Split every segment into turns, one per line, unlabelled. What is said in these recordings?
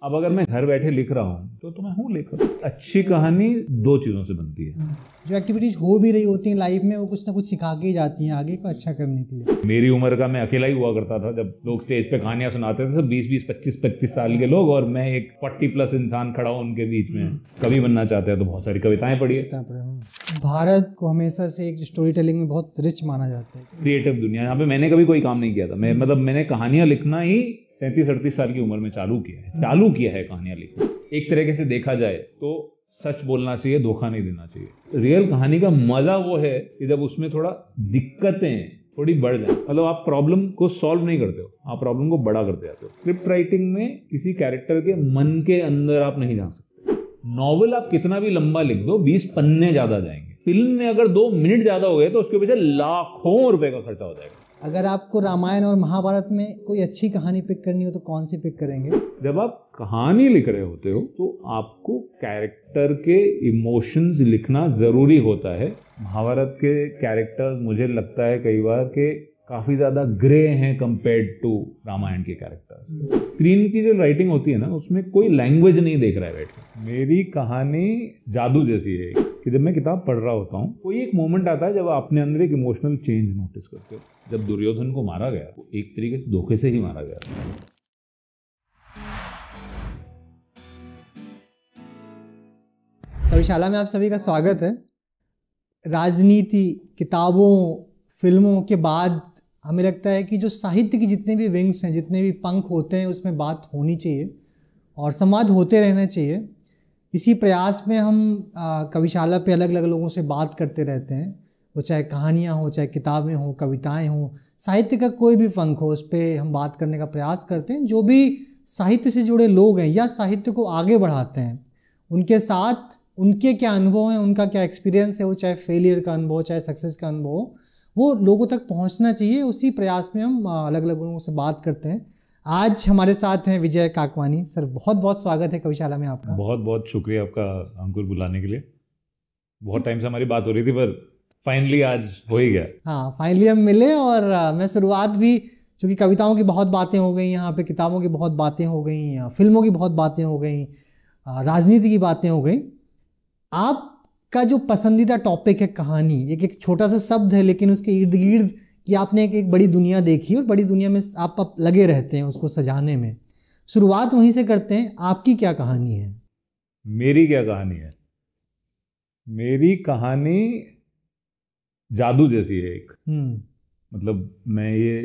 अब अगर मैं घर बैठे लिख रहा हूँ तो मैं हूँ लेखक। अच्छी कहानी दो चीज़ों से बनती है।
जो एक्टिविटीज हो भी रही होती हैं लाइफ में, वो कुछ ना कुछ सिखा के ही जाती हैं आगे को अच्छा करने के लिए।
मेरी उम्र का मैं अकेला ही हुआ करता था जब लोग स्टेज पे कहानियां सुनाते थे, सब 20-20, 25-25 साल के लोग, और मैं एक 40+ इंसान खड़ा हूँ उनके बीच में। कवि बनना चाहते हैं तो बहुत सारी कविताएं पढ़िए।
भारत को हमेशा से एक स्टोरी टेलिंग में बहुत रिच माना जाता है।
क्रिएटिव दुनिया, यहाँ पे मैंने कभी कोई काम नहीं किया था। मैंने कहानियां लिखना ही 37-38 साल की उम्र में चालू किया है कहानियां लिखना। एक तरीके से देखा जाए तो सच बोलना चाहिए, धोखा नहीं देना चाहिए। रियल कहानी का मजा वो है कि जब उसमें थोड़ा दिक्कतें थोड़ी बढ़ जाए। मतलब आप प्रॉब्लम को सॉल्व नहीं करते हो, आप प्रॉब्लम को बड़ा करते जाते हो। स्क्रिप्ट राइटिंग में किसी कैरेक्टर के मन के अंदर आप नहीं जा सकते। नॉवेल आप कितना भी लंबा लिख दो, 20 पन्ने ज्यादा जाएंगे। फिल्म में अगर 2 मिनट ज्यादा हो गए तो उसके पीछे लाखों रुपए का खर्चा हो जाएगा।
अगर आपको रामायण और महाभारत में कोई अच्छी कहानी पिक करनी हो तो कौन सी पिक करेंगे?
जब आप कहानी लिख रहे होते हो तो आपको कैरेक्टर के इमोशंस लिखना जरूरी होता है। महाभारत के कैरेक्टर्स मुझे लगता है कई बार के काफी ज्यादा ग्रे हैं कंपेयर्ड टू रामायण के कैरेक्टर्स। स्क्रीन की जो राइटिंग होती है ना, उसमें कोई लैंग्वेज नहीं देख रहा है बैठ के। मेरी कहानी जादू जैसी है कि जब मैं किताब पढ़ रहा होता हूँ, कोई एक मोमेंट आता है जब आप अपने अंदर एक इमोशनल चेंज नोटिस करते हो। जब दुर्योधन को मारा गया, वो एक तरीके से धोखे से ही मारा गया।
कविशाला में आप सभी का स्वागत है। राजनीति, किताबों, फिल्मों के बाद हमें लगता है कि जो साहित्य की जितने भी विंग्स हैं, जितने भी पंख होते हैं, उसमें बात होनी चाहिए और संवाद होते रहना चाहिए। इसी प्रयास में हम कविशाला पे अलग अलग लोगों से बात करते रहते हैं। वो चाहे कहानियाँ हो, चाहे किताबें हो, कविताएं हो, साहित्य का कोई भी पंख हो, उस पर हम बात करने का प्रयास करते हैं। जो भी साहित्य से जुड़े लोग हैं या साहित्य को आगे बढ़ाते हैं, उनके साथ उनके क्या अनुभव हैं, उनका क्या एक्सपीरियंस है, वो चाहे फेलियर का अनुभव, चाहे सक्सेस का अनुभव, वो लोगों तक पहुंचना चाहिए। उसी प्रयास में हम अलग अलग लोगों से बात करते हैं। आज हमारे साथ हैं विजय काकवानी सर। बहुत बहुत स्वागत है कविशाला में आपका।
बहुत बहुत शुक्रिया आपका अंकुर बुलाने के लिए। बहुत टाइम से हमारी बात हो रही थी पर फाइनली आज हो ही गया।
हाँ, फाइनली हम मिले और मैं शुरुआत भी, चूँकि कविताओं की बहुत बातें हो गई यहाँ पे, किताबों की बहुत बातें हो गई, फिल्मों की बहुत बातें हो गई, राजनीति की बातें हो गई। आपका जो पसंदीदा टॉपिक है कहानी, एक छोटा सा शब्द है लेकिन उसके इर्द गिर्द कि आपने एक बड़ी दुनिया देखी और बड़ी दुनिया में आप लगे रहते हैं उसको सजाने में। शुरुआत वहीं से करते हैं। आपकी क्या कहानी है?
मेरी क्या कहानी है? मेरी कहानी जादू जैसी है एक। मतलब मैं ये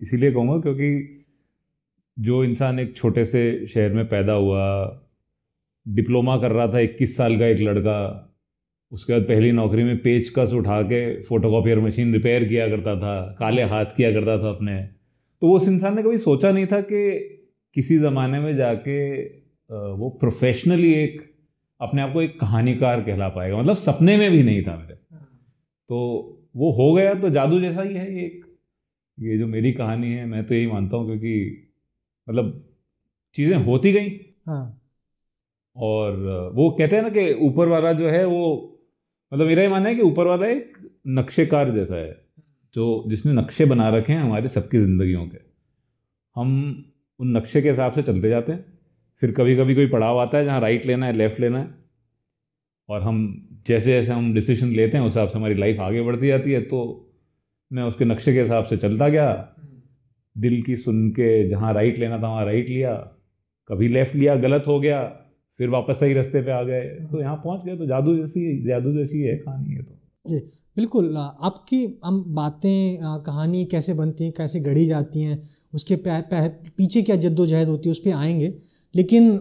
इसीलिए कहूँगा क्योंकि जो इंसान एक छोटे से शहर में पैदा हुआ, डिप्लोमा कर रहा था, 21 साल का एक लड़का, उसके बाद पहली नौकरी में पेचकस उठा के फोटोकॉपियर मशीन रिपेयर किया करता था, काले हाथ किया करता था अपने। तो उस इंसान ने कभी सोचा नहीं था कि किसी ज़माने में जाके वो प्रोफेशनली एक अपने आप को एक कहानीकार कहला पाएगा। मतलब सपने में भी नहीं था मेरे। तो वो हो गया, तो जादू जैसा ही है ये जो मेरी कहानी है। मैं तो यही मानता हूँ क्योंकि मतलब चीज़ें होती गई।
हाँ।
और वो कहते हैं ना कि ऊपर वाला जो है वो, मतलब मेरा ये मानना है कि ऊपर वाला एक नक्शेकार जैसा है, जो जिसने नक्शे बना रखे हैं हमारे सबकी ज़िंदगियों के। हम उन नक्शे के हिसाब से चलते जाते हैं। फिर कभी कभी कोई पड़ाव आता है जहाँ राइट लेना है, लेफ़्ट लेना है, और हम जैसे जैसे हम डिसीजन लेते हैं उस हिसाब से हमारी लाइफ आगे बढ़ती जाती है। तो मैं उसके नक्शे के हिसाब से चलता गया, दिल की सुन के जहाँ राइट लेना था वहाँ राइट लिया, कभी लेफ़्ट लिया, गलत हो गया, फिर वापस सही रास्ते पे आ गए, तो यहाँ पहुँच गए। तो जादू जैसी है कहानी है। तो
जी बिल्कुल। आपकी हम बातें, कहानी कैसे बनती हैं, कैसे गढ़ी जाती हैं, उसके पीछे क्या जद्दोजहद होती है, उस पर आएंगे। लेकिन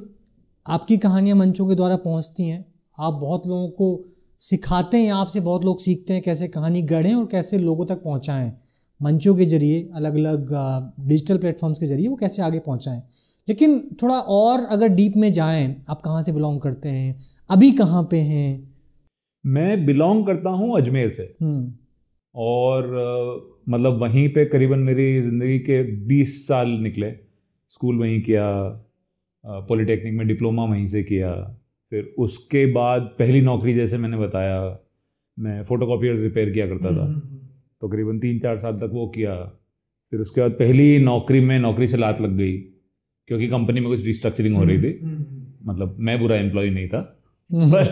आपकी कहानियाँ मंचों के द्वारा पहुँचती हैं, आप बहुत लोगों को सिखाते हैं, आपसे बहुत लोग सीखते हैं कैसे कहानी गढ़ें और कैसे लोगों तक पहुँचाएँ। मंचों के जरिए, अलग अलग डिजिटल प्लेटफॉर्म्स के जरिए वो कैसे आगे पहुँचाएँ। लेकिन थोड़ा और अगर डीप में जाएं, आप कहाँ से बिलोंग करते हैं, अभी कहाँ पे हैं?
मैं बिलोंग करता हूँ अजमेर से। और मतलब वहीं पे करीबन मेरी ज़िंदगी के 20 साल निकले। स्कूल वहीं किया, पॉलिटेक्निक में डिप्लोमा वहीं से किया। फिर उसके बाद पहली नौकरी, जैसे मैंने बताया, मैं फ़ोटोकॉपियर रिपेयर किया करता था, तो करीबन 3-4 साल तक वो किया। फिर उसके बाद पहली नौकरी में नौकरी से लात लग गई, क्योंकि कंपनी में कुछ रिस्ट्रक्चरिंग हो रही थी। मतलब मैं बुरा एम्प्लॉय नहीं था, पर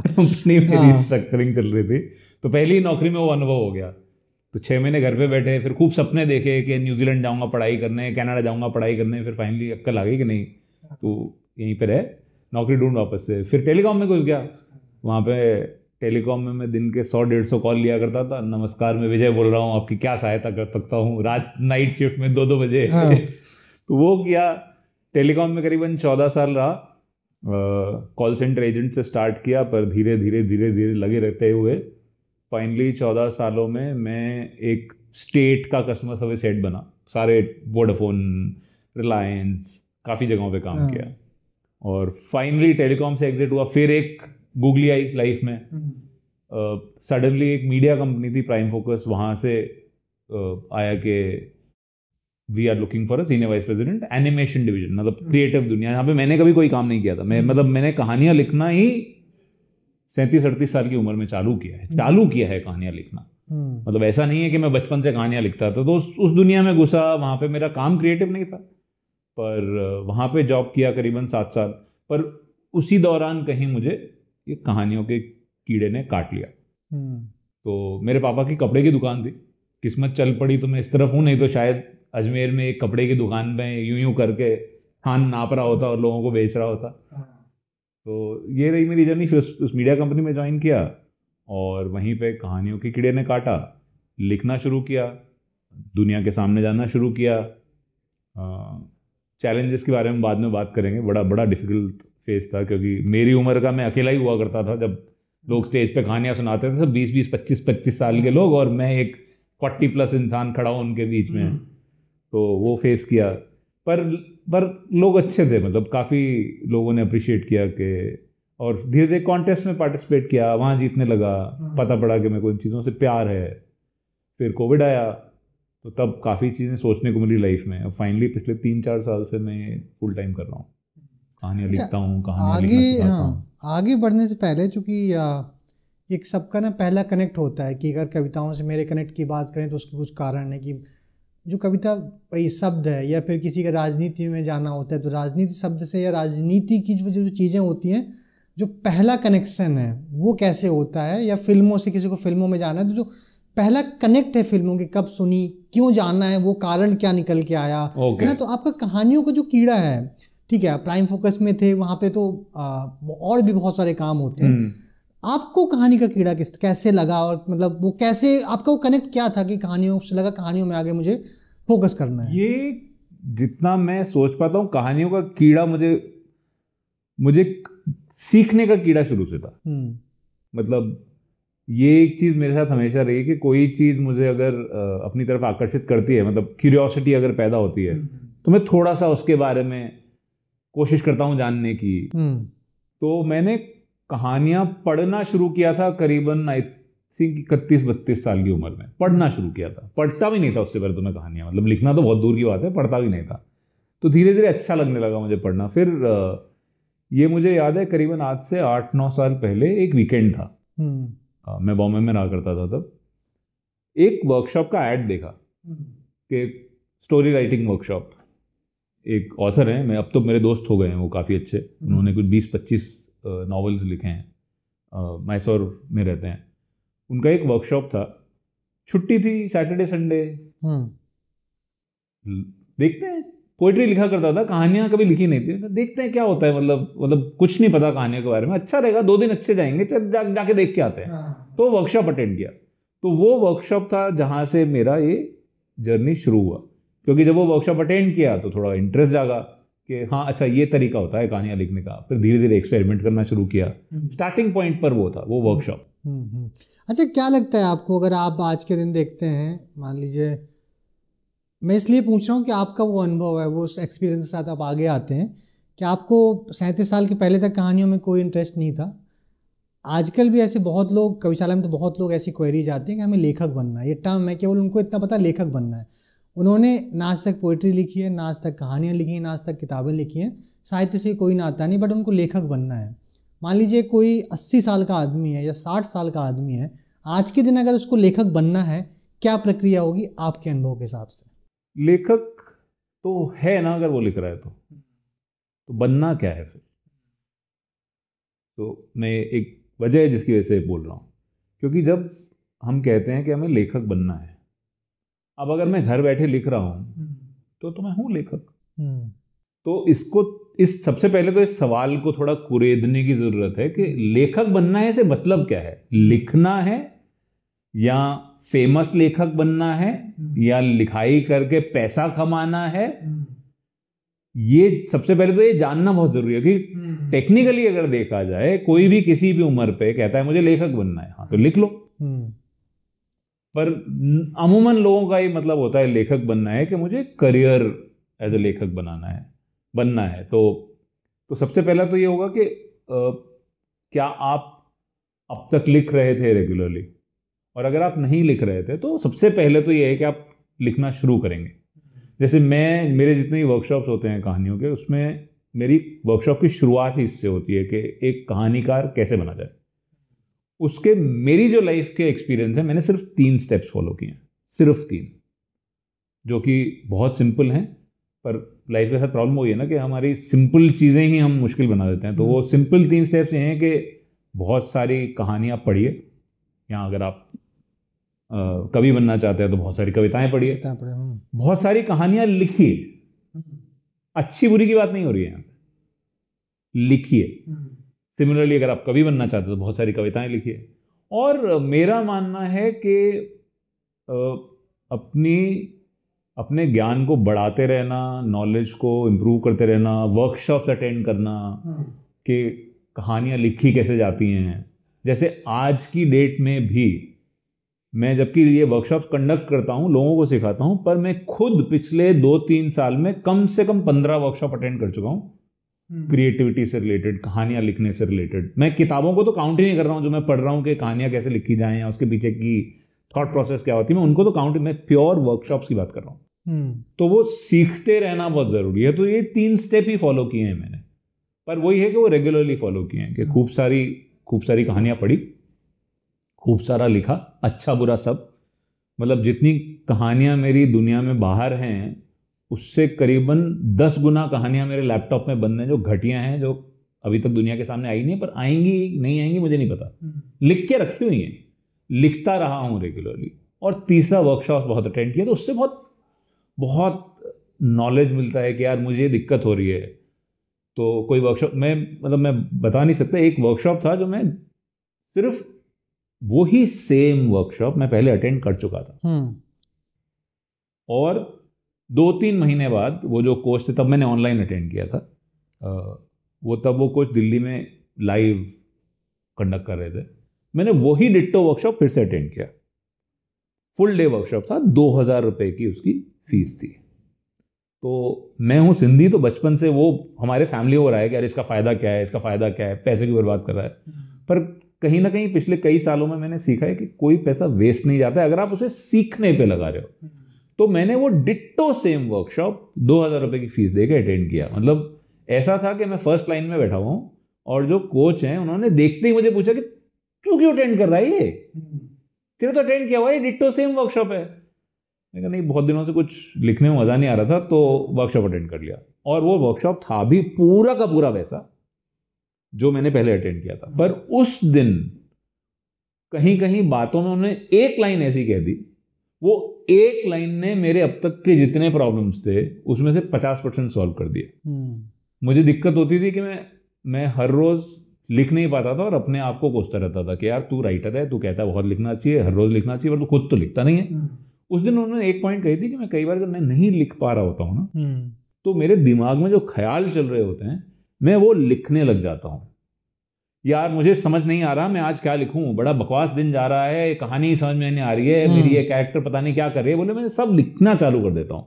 कंपनी में रिस्ट्रक्चरिंग चल रही थी, तो पहली नौकरी में वो अनुभव हो गया। तो 6 महीने घर पे बैठे, फिर खूब सपने देखे कि न्यूजीलैंड जाऊंगा पढ़ाई करने, कनाडा जाऊंगा पढ़ाई करने, फिर फाइनली अक्ल आ गई कि नहीं तो यहीं पर है, नौकरी ढूंढ वापस से। फिर टेलीकॉम में घुस गया। वहाँ पे टेलीकॉम में मैं दिन के 100-150 कॉल लिया करता था। नमस्कार, मैं विजय बोल रहा हूँ, आपकी क्या सहायता कर सकता हूँ, रात नाइट शिफ्ट में 2-2 बजे। तो वो किया। टेलीकॉम में करीबन 14 साल रहा। कॉल सेंटर एजेंट से स्टार्ट किया, पर धीरे धीरे लगे रहते हुए फाइनली 14 सालों में मैं एक स्टेट का कस्टमर सर्विस हेड बना। सारे वोडाफोन, रिलायंस, काफ़ी जगहों पे काम किया, और फाइनली टेलीकॉम से एग्जिट हुआ। फिर एक गूगली आई लाइफ में। सडनली एक मीडिया कंपनी थी प्राइम फोकस, वहाँ से आया कि we are looking for a senior vice president animation division, मतलब क्रिएटिव दुनिया। यहाँ पे मैंने कभी कोई काम नहीं किया था। मैंने कहानियाँ लिखना ही 37-38 साल की उम्र में चालू किया है कहानियाँ लिखना। मतलब ऐसा नहीं है कि मैं बचपन से कहानियाँ लिखता था। तो उस दुनिया में घुसा। वहाँ पे मेरा काम क्रिएटिव नहीं था, पर वहाँ पे जॉब किया करीबन 7 साल। पर उसी दौरान कहीं मुझे ये कहानियों के कीड़े ने काट लिया। तो मेरे पापा की कपड़े की दुकान थी, किस्मत चल पड़ी तो मैं इस तरफ हूँ, नहीं तो शायद अजमेर में एक कपड़े की दुकान में यूं करके थान नाप रहा होता और लोगों को बेच रहा होता। तो ये रही मेरी जर्नी। फिर उस मीडिया कंपनी में ज्वाइन किया, और वहीं पे कहानियों के कीड़े ने काटा। लिखना शुरू किया, दुनिया के सामने जाना शुरू किया। चैलेंजेस के बारे में बाद में बात करेंगे। बड़ा डिफिकल्ट फेज था, क्योंकि मेरी उम्र का मैं अकेला ही हुआ करता था। जब लोग स्टेज पे कहानियाँ सुनाते थे, सब 20-20, 25-25 साल के लोग, और मैं एक 40+ इंसान खड़ा हूँ उनके बीच में। तो वो फेस किया, पर लोग अच्छे थे। मतलब काफ़ी लोगों ने अप्रिशिएट किया कि, और धीरे धीरे कॉन्टेस्ट में पार्टिसिपेट किया, वहाँ जीतने लगा। पता पड़ा कि मेरे को इन चीज़ों से प्यार है। फिर कोविड आया, तो तब काफ़ी चीज़ें सोचने को मिली लाइफ में। अब फाइनली पिछले 3-4 साल से मैं फुल टाइम कर रहा हूँ, कहानियाँ लिखता हूँ, कहानियाँ लिखना सिखाता हूँ।
आगे बढ़ने से पहले, चूँकि एक सबका ना पहला कनेक्ट होता है कि अगर कविताओं से मेरे कनेक्ट की बात करें तो उसके कुछ कारण है कि जो कविता वही शब्द है, या फिर किसी का राजनीति में जाना होता है तो राजनीति शब्द से, या राजनीति की जो चीज़ें होती हैं, जो पहला कनेक्शन है वो कैसे होता है, या फिल्मों से किसी को फिल्मों में जाना है तो जो पहला कनेक्ट है फिल्मों की, कब सुनी, क्यों जाना है, वो कारण क्या निकल के आया, है ना। तो आपका कहानियों का जो कीड़ा है, ठीक है, प्राइम फोकस में थे, वहाँ पे तो और भी बहुत सारे काम होते हैं। आपको कहानी का कीड़ा कैसे लगा, और मतलब वो कैसे आपका वो कनेक्ट क्या था कि कहानियों से लगा कहानियों में आगे मुझे फोकस करना है?
ये जितना मैं सोच पाता हूँ, कहानियों का कीड़ा मुझे सीखने का कीड़ा शुरू से था। मतलब ये एक चीज़ मेरे साथ हमेशा रही कि कोई चीज़ मुझे अगर अपनी तरफ आकर्षित करती है, मतलब क्यूरियोसिटी अगर पैदा होती है, तो मैं थोड़ा सा उसके बारे में कोशिश करता हूँ जानने की। तो मैंने कहानियाँ पढ़ना शुरू किया था करीबन आई थिंक 31-32 साल की उम्र में पढ़ना शुरू किया था। पढ़ता भी नहीं था उससे पहले तो मैं कहानियाँ, मतलब लिखना तो बहुत दूर की बात है, पढ़ता भी नहीं था। तो धीरे धीरे अच्छा लगने लगा मुझे पढ़ना। फिर ये मुझे याद है करीबन आज से 8-9 साल पहले एक वीकेंड था। मैं बॉम्बे में रहा करता था तब। एक वर्कशॉप का ऐड देखा कि स्टोरी राइटिंग वर्कशॉप। एक ऑथर हैं, मैं अब तो मेरे दोस्त हो गए हैं वो काफ़ी अच्छे, उन्होंने कुछ 20-25 नॉवेल्स लिखे हैं, मैसूर में रहते हैं। उनका एक वर्कशॉप था, छुट्टी थी, सैटरडे संडे, देखते हैं। पोइट्री लिखा करता था, कहानियाँ कभी लिखी नहीं थी, देखते हैं क्या होता है। मतलब कुछ नहीं पता कहानियों के बारे में, अच्छा रहेगा, 2 दिन अच्छे जाएंगे, चल जाके देख के आते हैं। तो वर्कशॉप अटेंड किया। तो वो वर्कशॉप था जहाँ से मेरा ये जर्नी शुरू हुआ, क्योंकि जब वो वर्कशॉप अटेंड किया तो थोड़ा इंटरेस्ट जागा कि हाँ अच्छा ये तरीका होता है कहानियाँ लिखने का। फिर धीरे धीरे एक्सपेरिमेंट करना शुरू किया। स्टार्टिंग पॉइंट पर वो था वो वर्कशॉप।
अच्छा, क्या लगता है आपको, अगर आप आज के दिन देखते हैं, मान लीजिए, मैं इसलिए पूछ रहा हूँ कि आपका वो अनुभव है, वो एक्सपीरियंस के साथ आप आगे आते हैं, कि आपको 37 साल के पहले तक कहानियों में कोई इंटरेस्ट नहीं था। आजकल भी ऐसे बहुत लोग, कविशाला में तो बहुत लोग ऐसी क्वेरी जाती है कि हमें लेखक बनना है, ये टर्म है, केवल उनको इतना पता लेखक बनना है। उन्होंने ना आज तक पोइट्री लिखी है, ना आज तक कहानियाँ लिखी हैं, ना आज तक किताबें लिखी हैं, साहित्य से कोई नाता नहीं, बट उनको लेखक बनना है। मान लीजिए कोई 80 साल का आदमी है या 60 साल का आदमी है, आज के दिन अगर उसको लेखक बनना है, क्या प्रक्रिया होगी आपके अनुभव के हिसाब से?
लेखक तो है ना, अगर वो लिख रहा है तो तो बनना क्या है फिर? तो मैं एक वजह है जिसकी वजह से बोल रहा हूँ, क्योंकि जब हम कहते हैं कि हमें लेखक बनना है, अब अगर मैं घर बैठे लिख रहा हूँ तो मैं हूँ लेखक। तो इस सबसे पहले तो इस सवाल को थोड़ा कुरेदने की जरूरत है कि लेखक बनना है से मतलब क्या है? लिखना है या फेमस लेखक बनना है या लिखाई करके पैसा कमाना है? ये सबसे पहले तो ये जानना बहुत जरूरी है कि टेक्निकली अगर देखा जाए, कोई भी किसी भी उम्र पे कहता है मुझे लेखक बनना है, हाँ तो लिख लो। पर अमूमन लोगों का ये मतलब होता है लेखक बनना है कि मुझे करियर एज ए लेखक बनना है। तो सबसे पहला तो ये होगा कि क्या आप अब तक लिख रहे थे रेगुलरली? और अगर आप नहीं लिख रहे थे तो सबसे पहले तो ये है कि आप लिखना शुरू करेंगे। जैसे मेरे जितने भी वर्कशॉप्स होते हैं कहानियों के, उसमें मेरी वर्कशॉप की शुरुआत ही इससे होती है कि एक कहानीकार कैसे बना जाए। उसके मेरी जो लाइफ के एक्सपीरियंस है, मैंने सिर्फ 3 स्टेप्स फॉलो किए हैं, सिर्फ 3, जो कि बहुत सिंपल हैं। पर लाइफ के साथ प्रॉब्लम वही है ना कि हमारी सिंपल चीज़ें ही हम मुश्किल बना देते हैं। तो वो सिंपल 3 स्टेप्स ये हैं कि बहुत सारी कहानियाँ पढ़िए, या अगर आप कवि बनना चाहते हैं तो बहुत सारी कविताएं पढ़िए, बहुत सारी कहानियां लिखिए। अच्छी बुरी की बात नहीं हो रही है यहाँ पे, लिखिए। सिमिलरली अगर आप कवि बनना चाहते हैं तो बहुत सारी कविताएं लिखिए। और मेरा मानना है कि अपने ज्ञान को बढ़ाते रहना, नॉलेज को इम्प्रूव करते रहना, वर्कशॉप्स अटेंड करना कि कहानियां लिखी कैसे जाती हैं। जैसे आज की डेट में भी मैं जबकि ये वर्कशॉप्स कंडक्ट करता हूँ, लोगों को सिखाता हूँ, पर मैं खुद पिछले 2-3 साल में कम से कम 15 वर्कशॉप अटेंड कर चुका हूँ क्रिएटिविटी से रिलेटेड, कहानियां लिखने से रिलेटेड। मैं किताबों को तो काउंट ही नहीं कर रहा हूँ जो मैं पढ़ रहा हूँ कि कहानियां कैसे लिखी जाएं या उसके पीछे की थॉट प्रोसेस क्या होती है, मैं उनको तो काउंट, मैं प्योर वर्कशॉप्स की बात कर रहा हूँ। तो वो सीखते रहना बहुत जरूरी है। तो ये 3 स्टेप ही फॉलो किए हैं मैंने, पर वही है कि वो रेगुलरली फॉलो किए हैं कि खूब सारी कहानियां पढ़ी, खूब सारा लिखा, अच्छा बुरा सब। मतलब जितनी कहानियां मेरी दुनिया में बाहर हैं उससे करीबन 10 गुना कहानियां मेरे लैपटॉप में बंद हैं, जो घटिया हैं, जो अभी तक दुनिया के सामने आई नहीं है, पर आएंगी नहीं आएंगी मुझे नहीं पता, लिख के रखी हुई हैं, लिखता रहा हूं रेगुलरली। और तीसरा वर्कशॉप बहुत अटेंड किया, तो उससे बहुत नॉलेज मिलता है कि यार मुझे दिक्कत हो रही है। तो कोई वर्कशॉप मैं बता नहीं सकता, एक वर्कशॉप था जो मैं सिर्फ वही सेम वर्कशॉप मैं पहले अटेंड कर चुका था, और 2-3 महीने बाद वो जो कोच थे, तब मैंने ऑनलाइन अटेंड किया था, वो कोच दिल्ली में लाइव कंडक्ट कर रहे थे, मैंने वही डिट्टो वर्कशॉप फिर से अटेंड किया। फुल डे वर्कशॉप था, 2000 रुपए की उसकी फीस थी। तो मैं हूँ सिंधी, तो बचपन से वो हमारे फैमिली हो रहा है कि यार इसका फ़ायदा क्या है, इसका फ़ायदा क्या है, पैसे की बर्बाद कर रहा है। पर कहीं ना कहीं पिछले कई सालों में मैंने सीखा है कि कोई पैसा वेस्ट नहीं जाता है अगर आप उसे सीखने पे लगा रहे हो। तो मैंने वो डिट्टो सेम वर्कशॉप 2000 रुपए की फीस देके अटेंड किया। मतलब ऐसा था कि मैं फर्स्ट लाइन में बैठा हुआ हूँ और जो कोच हैं उन्होंने देखते ही मुझे पूछा कि तू क्यों अटेंड कर रहा है, ये तेरे तो अटेंड किया हुआ है, डिट्टो सेम वर्कशॉप है। मैं कहा नहीं, बहुत दिनों से कुछ लिखने में मजा नहीं आ रहा था, तो वर्कशॉप अटेंड कर लिया। और वो वर्कशॉप था भी पूरा का पूरा वैसा जो मैंने पहले अटेंड किया था। पर उस दिन कहीं कहीं बातों में उन्होंने एक लाइन ऐसी कह दी, वो एक लाइन ने मेरे अब तक के जितने प्रॉब्लम्स थे उसमें से 50% सॉल्व कर दिए। मुझे दिक्कत होती थी कि मैं हर रोज लिख नहीं पाता था और अपने आप को कोसता रहता था कि यार तू राइटर है, तू कहता है बहुत लिखना चाहिए, हर रोज लिखना चाहिए, पर तू खुद तो लिखता नहीं है। उस दिन उन्होंने एक पॉइंट कही थी कि मैं कई बार जब मैं नहीं लिख पा रहा होता हूँ ना, तो मेरे दिमाग में जो ख्याल चल रहे होते हैं मैं वो लिखने लग जाता हूँ। यार मुझे समझ नहीं आ रहा मैं आज क्या लिखूं, बड़ा बकवास दिन जा रहा है, कहानी समझ में नहीं आ रही है, मेरी ये कैरेक्टर पता नहीं क्या कर रही है, बोले मैं सब लिखना चालू कर देता हूं।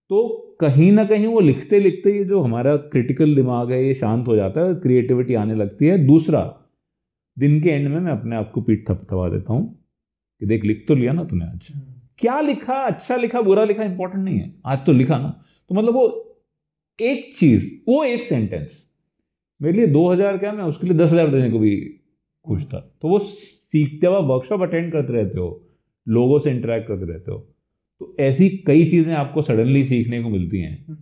तो कहीं ना कहीं वो लिखते लिखते ये जो हमारा क्रिटिकल दिमाग है ये शांत हो जाता है, क्रिएटिविटी आने लगती है। दूसरा, दिन के एंड में मैं अपने आप को पीठ थपथपा देता हूं कि देख लिख तो लिया ना तूने, आज क्या लिखा, अच्छा लिखा बुरा लिखा इंपॉर्टेंट नहीं है, आज तो लिखा ना। तो मतलब वो एक चीज, वो एक सेंटेंस मेरे लिए 2000 क्या, मैं उसके लिए 10,000 देने को भी खुश था। तो वो सीखते हुए वर्कशॉप अटेंड करते रहते हो, लोगों से इंटरेक्ट करते रहते हो, तो ऐसी कई चीजें आपको सडनली सीखने को मिलती हैं।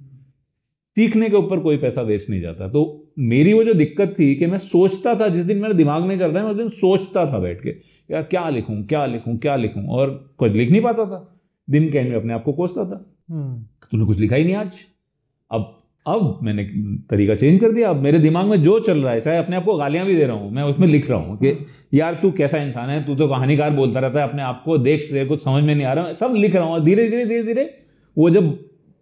सीखने के ऊपर कोई पैसा वेस्ट नहीं जाता। तो मेरी वो जो दिक्कत थी कि मैं सोचता था, जिस दिन मेरा दिमाग नहीं चल रहा है, उस दिन सोचता था बैठ के यार क्या लिखूं क्या लिखूं क्या लिखूं, और कुछ लिख नहीं पाता था। दिन के एंड में अपने आप को कोसता था, तूने कुछ लिखा ही नहीं आज। अब मैंने तरीका चेंज कर दिया। अब मेरे दिमाग में जो चल रहा है, चाहे अपने आप को गालियां भी दे रहा हूं, मैं उसमें लिख रहा हूं कि यार तू कैसा इंसान है, तू तो कहानीकार बोलता रहता है अपने आप को, देख तेरे कुछ समझ में नहीं आ रहा, सब लिख रहा हूं। धीरे धीरे धीरे धीरे वो जब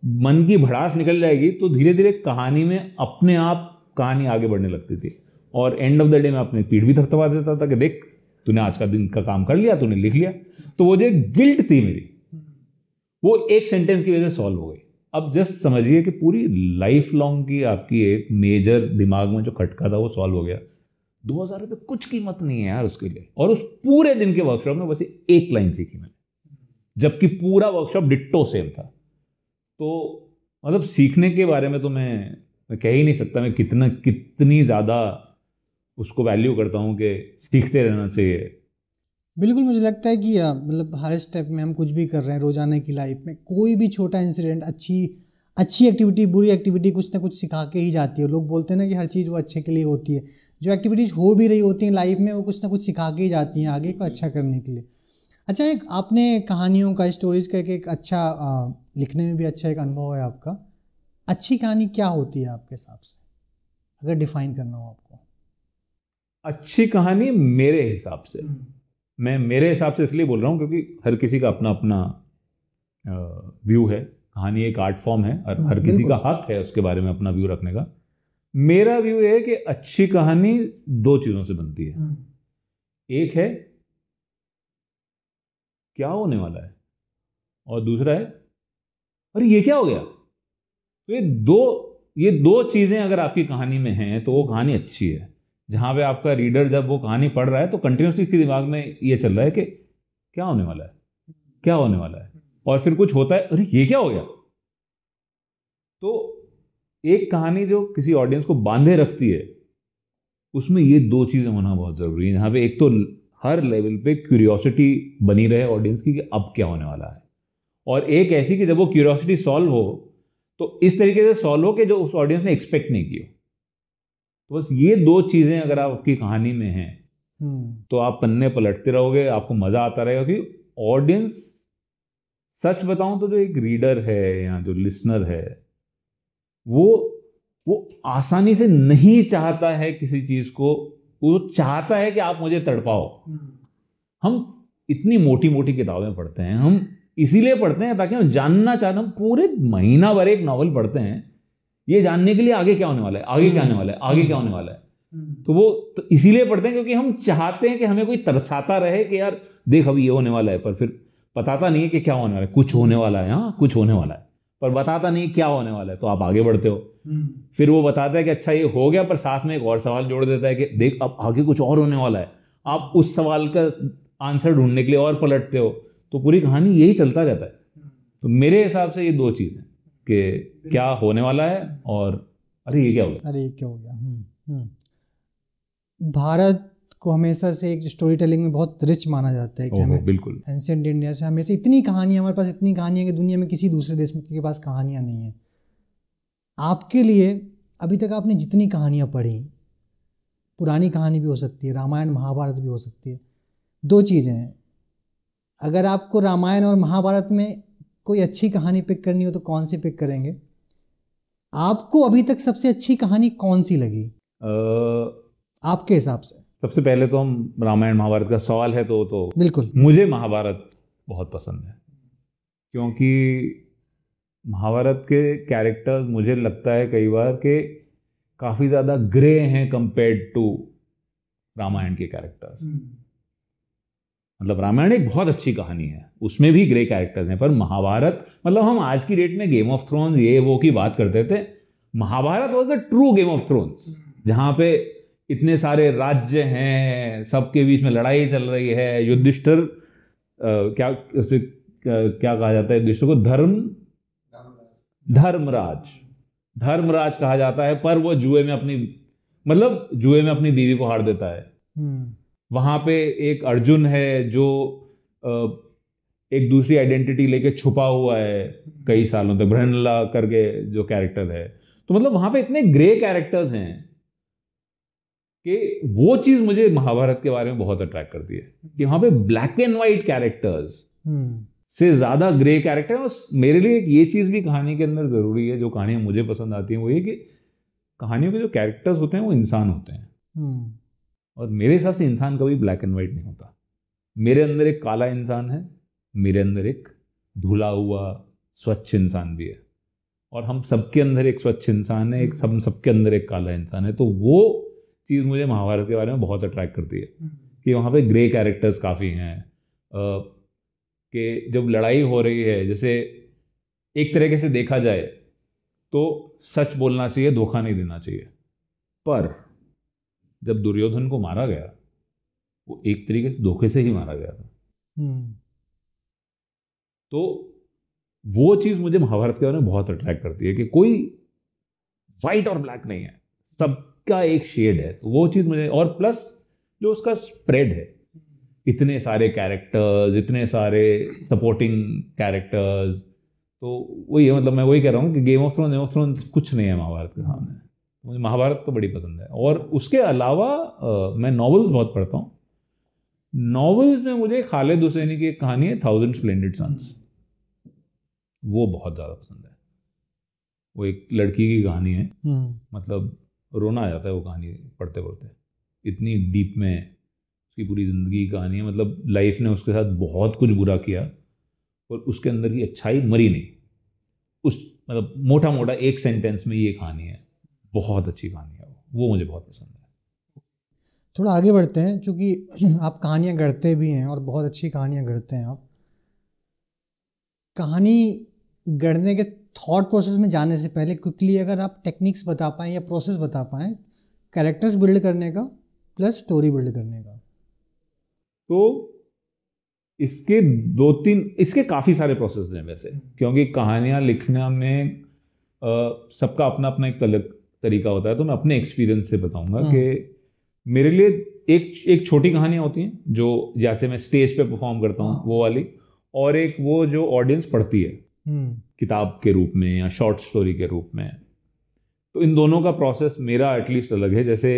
मन की भड़ास निकल जाएगी तो धीरे धीरे कहानी में अपने आप कहानी आगे बढ़ने लगती थी। और एंड ऑफ द डे मैं अपनी पीठ भी थपथपा देता था कि देख तूने आज का दिन का काम कर लिया, तूने लिख लिया। तो वो जो गिल्ट थी मेरी, वो एक सेंटेंस की वजह से सॉल्व हो गई। अब जस्ट समझिए कि पूरी लाइफ लॉन्ग की आपकी एक मेजर दिमाग में जो खटका था वो सॉल्व हो गया। 2000 रुपये कुछ कीमत नहीं है यार उसके लिए। और उस पूरे दिन के वर्कशॉप में बस एक लाइन सीखी मैंने, जबकि पूरा वर्कशॉप डिट्टो सेम था। तो मतलब सीखने के बारे में तो मैं कह ही नहीं सकता मैं कितनी ज़्यादा उसको वैल्यू करता हूँ कि सीखते रहना चाहिए।
बिल्कुल, मुझे लगता है कि मतलब हर स्टेप में हम कुछ भी कर रहे हैं रोजाना की लाइफ में, कोई भी छोटा इंसिडेंट, अच्छी एक्टिविटी, बुरी एक्टिविटी कुछ ना कुछ सिखा के ही जाती है। लोग बोलते हैं ना कि हर चीज़ वो अच्छे के लिए होती है। जो एक्टिविटीज़ हो भी रही होती हैं लाइफ में, वो कुछ ना कुछ सिखा के ही जाती हैं आगे को अच्छा करने के लिए। अच्छा, एक आपने कहानियों का, स्टोरीज का एक अच्छा लिखने में भी अच्छा एक अनुभव है आपका। अच्छी कहानी क्या होती है आपके हिसाब से, अगर डिफाइन करना हो आपको?
अच्छी कहानी मेरे हिसाब से, मैं मेरे हिसाब से इसलिए बोल रहा हूँ क्योंकि हर किसी का अपना अपना व्यू है। कहानी एक आर्ट फॉर्म है और हर किसी का हक है उसके बारे में अपना व्यू रखने का। मेरा व्यू है कि अच्छी कहानी दो चीज़ों से बनती है। एक है क्या होने वाला है, और दूसरा है अरे ये क्या हो गया। तो ये दो चीज़ें अगर आपकी कहानी में हैं तो वो कहानी अच्छी है। जहाँ पे आपका रीडर जब वो कहानी पढ़ रहा है तो कंटिन्यूसली उसके दिमाग में ये चल रहा है कि क्या होने वाला है, क्या होने वाला है, और फिर कुछ होता है अरे ये क्या हो गया। तो एक कहानी जो किसी ऑडियंस को बांधे रखती है उसमें ये दो चीज़ें होना बहुत ज़रूरी है। जहाँ पे एक तो हर लेवल पे क्यूरियोसिटी बनी रहे ऑडियंस की कि अब क्या होने वाला है, और एक ऐसी कि जब वो क्यूरियोसिटी सॉल्व हो तो इस तरीके से सॉल्व हो कि जो उस ऑडियंस ने एक्सपेक्ट नहीं किया। तो बस ये दो चीज़ें अगर आपकी कहानी में हैं तो आप पन्ने पलटते रहोगे, आपको मज़ा आता रहेगा। कि ऑडियंस, सच बताऊं तो जो एक रीडर है या जो लिसनर है वो आसानी से नहीं चाहता है किसी चीज़ को, वो चाहता है कि आप मुझे तड़पाओ। हम इतनी मोटी मोटी किताबें पढ़ते हैं, हम इसीलिए पढ़ते हैं ताकि हम जानना चाहते हैं। हम पूरे महीना भर एक नॉवल पढ़ते हैं ये जानने के लिए आगे क्या होने वाला है, आगे क्या होने वाला है, आगे क्या होने वाला है। तो वो तो इसीलिए पढ़ते हैं क्योंकि हम चाहते हैं कि हमें कोई तरसाता रहे कि यार देख अब ये होने वाला है, पर फिर बताता नहीं है कि क्या होने वाला है। कुछ होने वाला है, हाँ कुछ होने वाला है, पर बताता नहीं क्या होने वाला है। तो आप आगे बढ़ते हो। फिर वो बताता है कि अच्छा ये हो गया, पर साथ में एक और सवाल जोड़ देता है कि देख अब आगे कुछ और होने वाला है। आप उस सवाल का आंसर ढूंढने के लिए और पलटते हो। तो पूरी कहानी यही चलता रहता है। तो मेरे हिसाब से ये दो चीज़ें कि क्या होने वाला है और अरे ये क्या हो गया,
अरे ये क्या हो गया। भारत को हमेशा से एक स्टोरी टेलिंग में बहुत रिच माना जाता है कि हमें
बिल्कुल
एंशिएंट इंडिया से हमेशा इतनी कहानियां, हमारे पास इतनी कहानियां कि दुनिया में किसी दूसरे देश में के पास कहानियां नहीं है। आपके लिए अभी तक आपने जितनी कहानियां पढ़ी, पुरानी कहानी भी हो सकती है, रामायण महाभारत भी हो सकती है, दो चीज़ें हैं। अगर आपको रामायण और महाभारत में कोई अच्छी कहानी पिक करनी हो तो कौन सी पिक करेंगे? आपको अभी तक सबसे अच्छी कहानी कौन सी लगी आपके हिसाब से?
सबसे पहले तो हम रामायण महाभारत का सवाल है तो
बिल्कुल
मुझे महाभारत बहुत पसंद है, क्योंकि महाभारत के कैरेक्टर्स मुझे लगता है कई बार के काफ़ी ज़्यादा ग्रे हैं कंपेयर्ड टू रामायण के कैरेक्टर्स। मतलब रामायण एक बहुत अच्छी कहानी है, उसमें भी ग्रे कैरेक्टर्स हैं, पर महाभारत, मतलब हम आज की डेट में गेम ऑफ थ्रोन्स ये वो की बात करते थे, Mahabharata was the true Game of Thrones, जहाँ पे इतने सारे राज्य हैं, सबके बीच में लड़ाई चल रही है। युधिष्ठिर क्या कहा जाता है युधिष्ठिर को? धर्मराज कहा जाता है, पर वो जुए में अपनी बीवी को हार देता है। वहां पे एक अर्जुन है जो एक दूसरी आइडेंटिटी लेके छुपा हुआ है कई सालों तक, ब्रहणला करके जो कैरेक्टर है। तो मतलब वहां पे इतने ग्रे कैरेक्टर्स हैं कि वो चीज मुझे महाभारत के बारे में बहुत अट्रैक्ट करती है कि वहां पे ब्लैक एंड व्हाइट कैरेक्टर्स से ज्यादा ग्रे कैरेक्टर। और मेरे लिए ये चीज भी कहानी के अंदर जरूरी है, जो कहानियां मुझे पसंद आती हैं वो ये कि कहानियों के जो कैरेक्टर्स होते हैं वो इंसान होते हैं। और मेरे हिसाब से इंसान कभी ब्लैक एंड व्हाइट नहीं होता। मेरे अंदर एक काला इंसान है, मेरे अंदर एक धुला हुआ स्वच्छ इंसान भी है, और हम सबके अंदर एक स्वच्छ इंसान है, हम सबके अंदर एक काला इंसान है। तो वो चीज़ मुझे महाभारत के बारे में बहुत अट्रैक्ट करती है कि वहाँ पे ग्रे कैरेक्टर्स काफ़ी हैं। कि जब लड़ाई हो रही है, जैसे एक तरीके से देखा जाए तो सच बोलना चाहिए, धोखा नहीं देना चाहिए, पर जब दुर्योधन को मारा गया वो एक तरीके से धोखे से ही मारा गया था। तो वो चीज मुझे महाभारत के बारे में बहुत अट्रैक्ट करती है कि कोई व्हाइट और ब्लैक नहीं है, सबका एक शेड है। तो वो चीज मुझे, और प्लस जो उसका स्प्रेड है, इतने सारे कैरेक्टर्स, इतने सारे सपोर्टिंग कैरेक्टर्स, तो वही है। मतलब मैं वही कह रहा हूँ कि गेम ऑफ थ्रोन्स कुछ नहीं है महाभारत के सामने। मुझे महाभारत तो बड़ी पसंद है। और उसके अलावा मैं नॉवेल्स बहुत पढ़ता हूँ। नॉवेल्स में मुझे खालिद हुसैनी की एक कहानी है 1000 स्प्लेंडेड सन्स, वो बहुत ज़्यादा पसंद है। वो एक लड़की की कहानी है, मतलब रोना आ जाता है वो कहानी पढ़ते पढ़ते। इतनी डीप में उसकी पूरी ज़िंदगी की कहानी है। मतलब लाइफ ने उसके साथ बहुत कुछ बुरा किया और उसके अंदर की अच्छाई मरी नहीं। उस मतलब मोटा मोटा एक सेंटेंस में ये कहानी है। बहुत अच्छी कहानी है वो मुझे बहुत पसंद है।
थोड़ा आगे बढ़ते हैं, क्योंकि आप कहानियाँ गढ़ते भी हैं और बहुत अच्छी कहानियाँ गढ़ते हैं। आप कहानी गढ़ने के थॉट प्रोसेस में जाने से पहले क्विकली अगर आप टेक्निक्स बता पाएँ या प्रोसेस बता पाएँ कैरेक्टर्स बिल्ड करने का प्लस स्टोरी बिल्ड करने का।
तो इसके दो तीन, इसके काफ़ी सारे प्रोसेस हैं वैसे, क्योंकि कहानियाँ लिखने में सबका अपना अपना एक अलग तरीका होता है। तो मैं अपने एक्सपीरियंस से बताऊंगा कि मेरे लिए एक छोटी कहानियाँ होती हैं जो जैसे मैं स्टेज पे परफॉर्म करता हूँ वो वाली, और एक वो जो ऑडियंस पढ़ती है किताब के रूप में या शॉर्ट स्टोरी के रूप में। तो इन दोनों का प्रोसेस मेरा एटलीस्ट अलग है। जैसे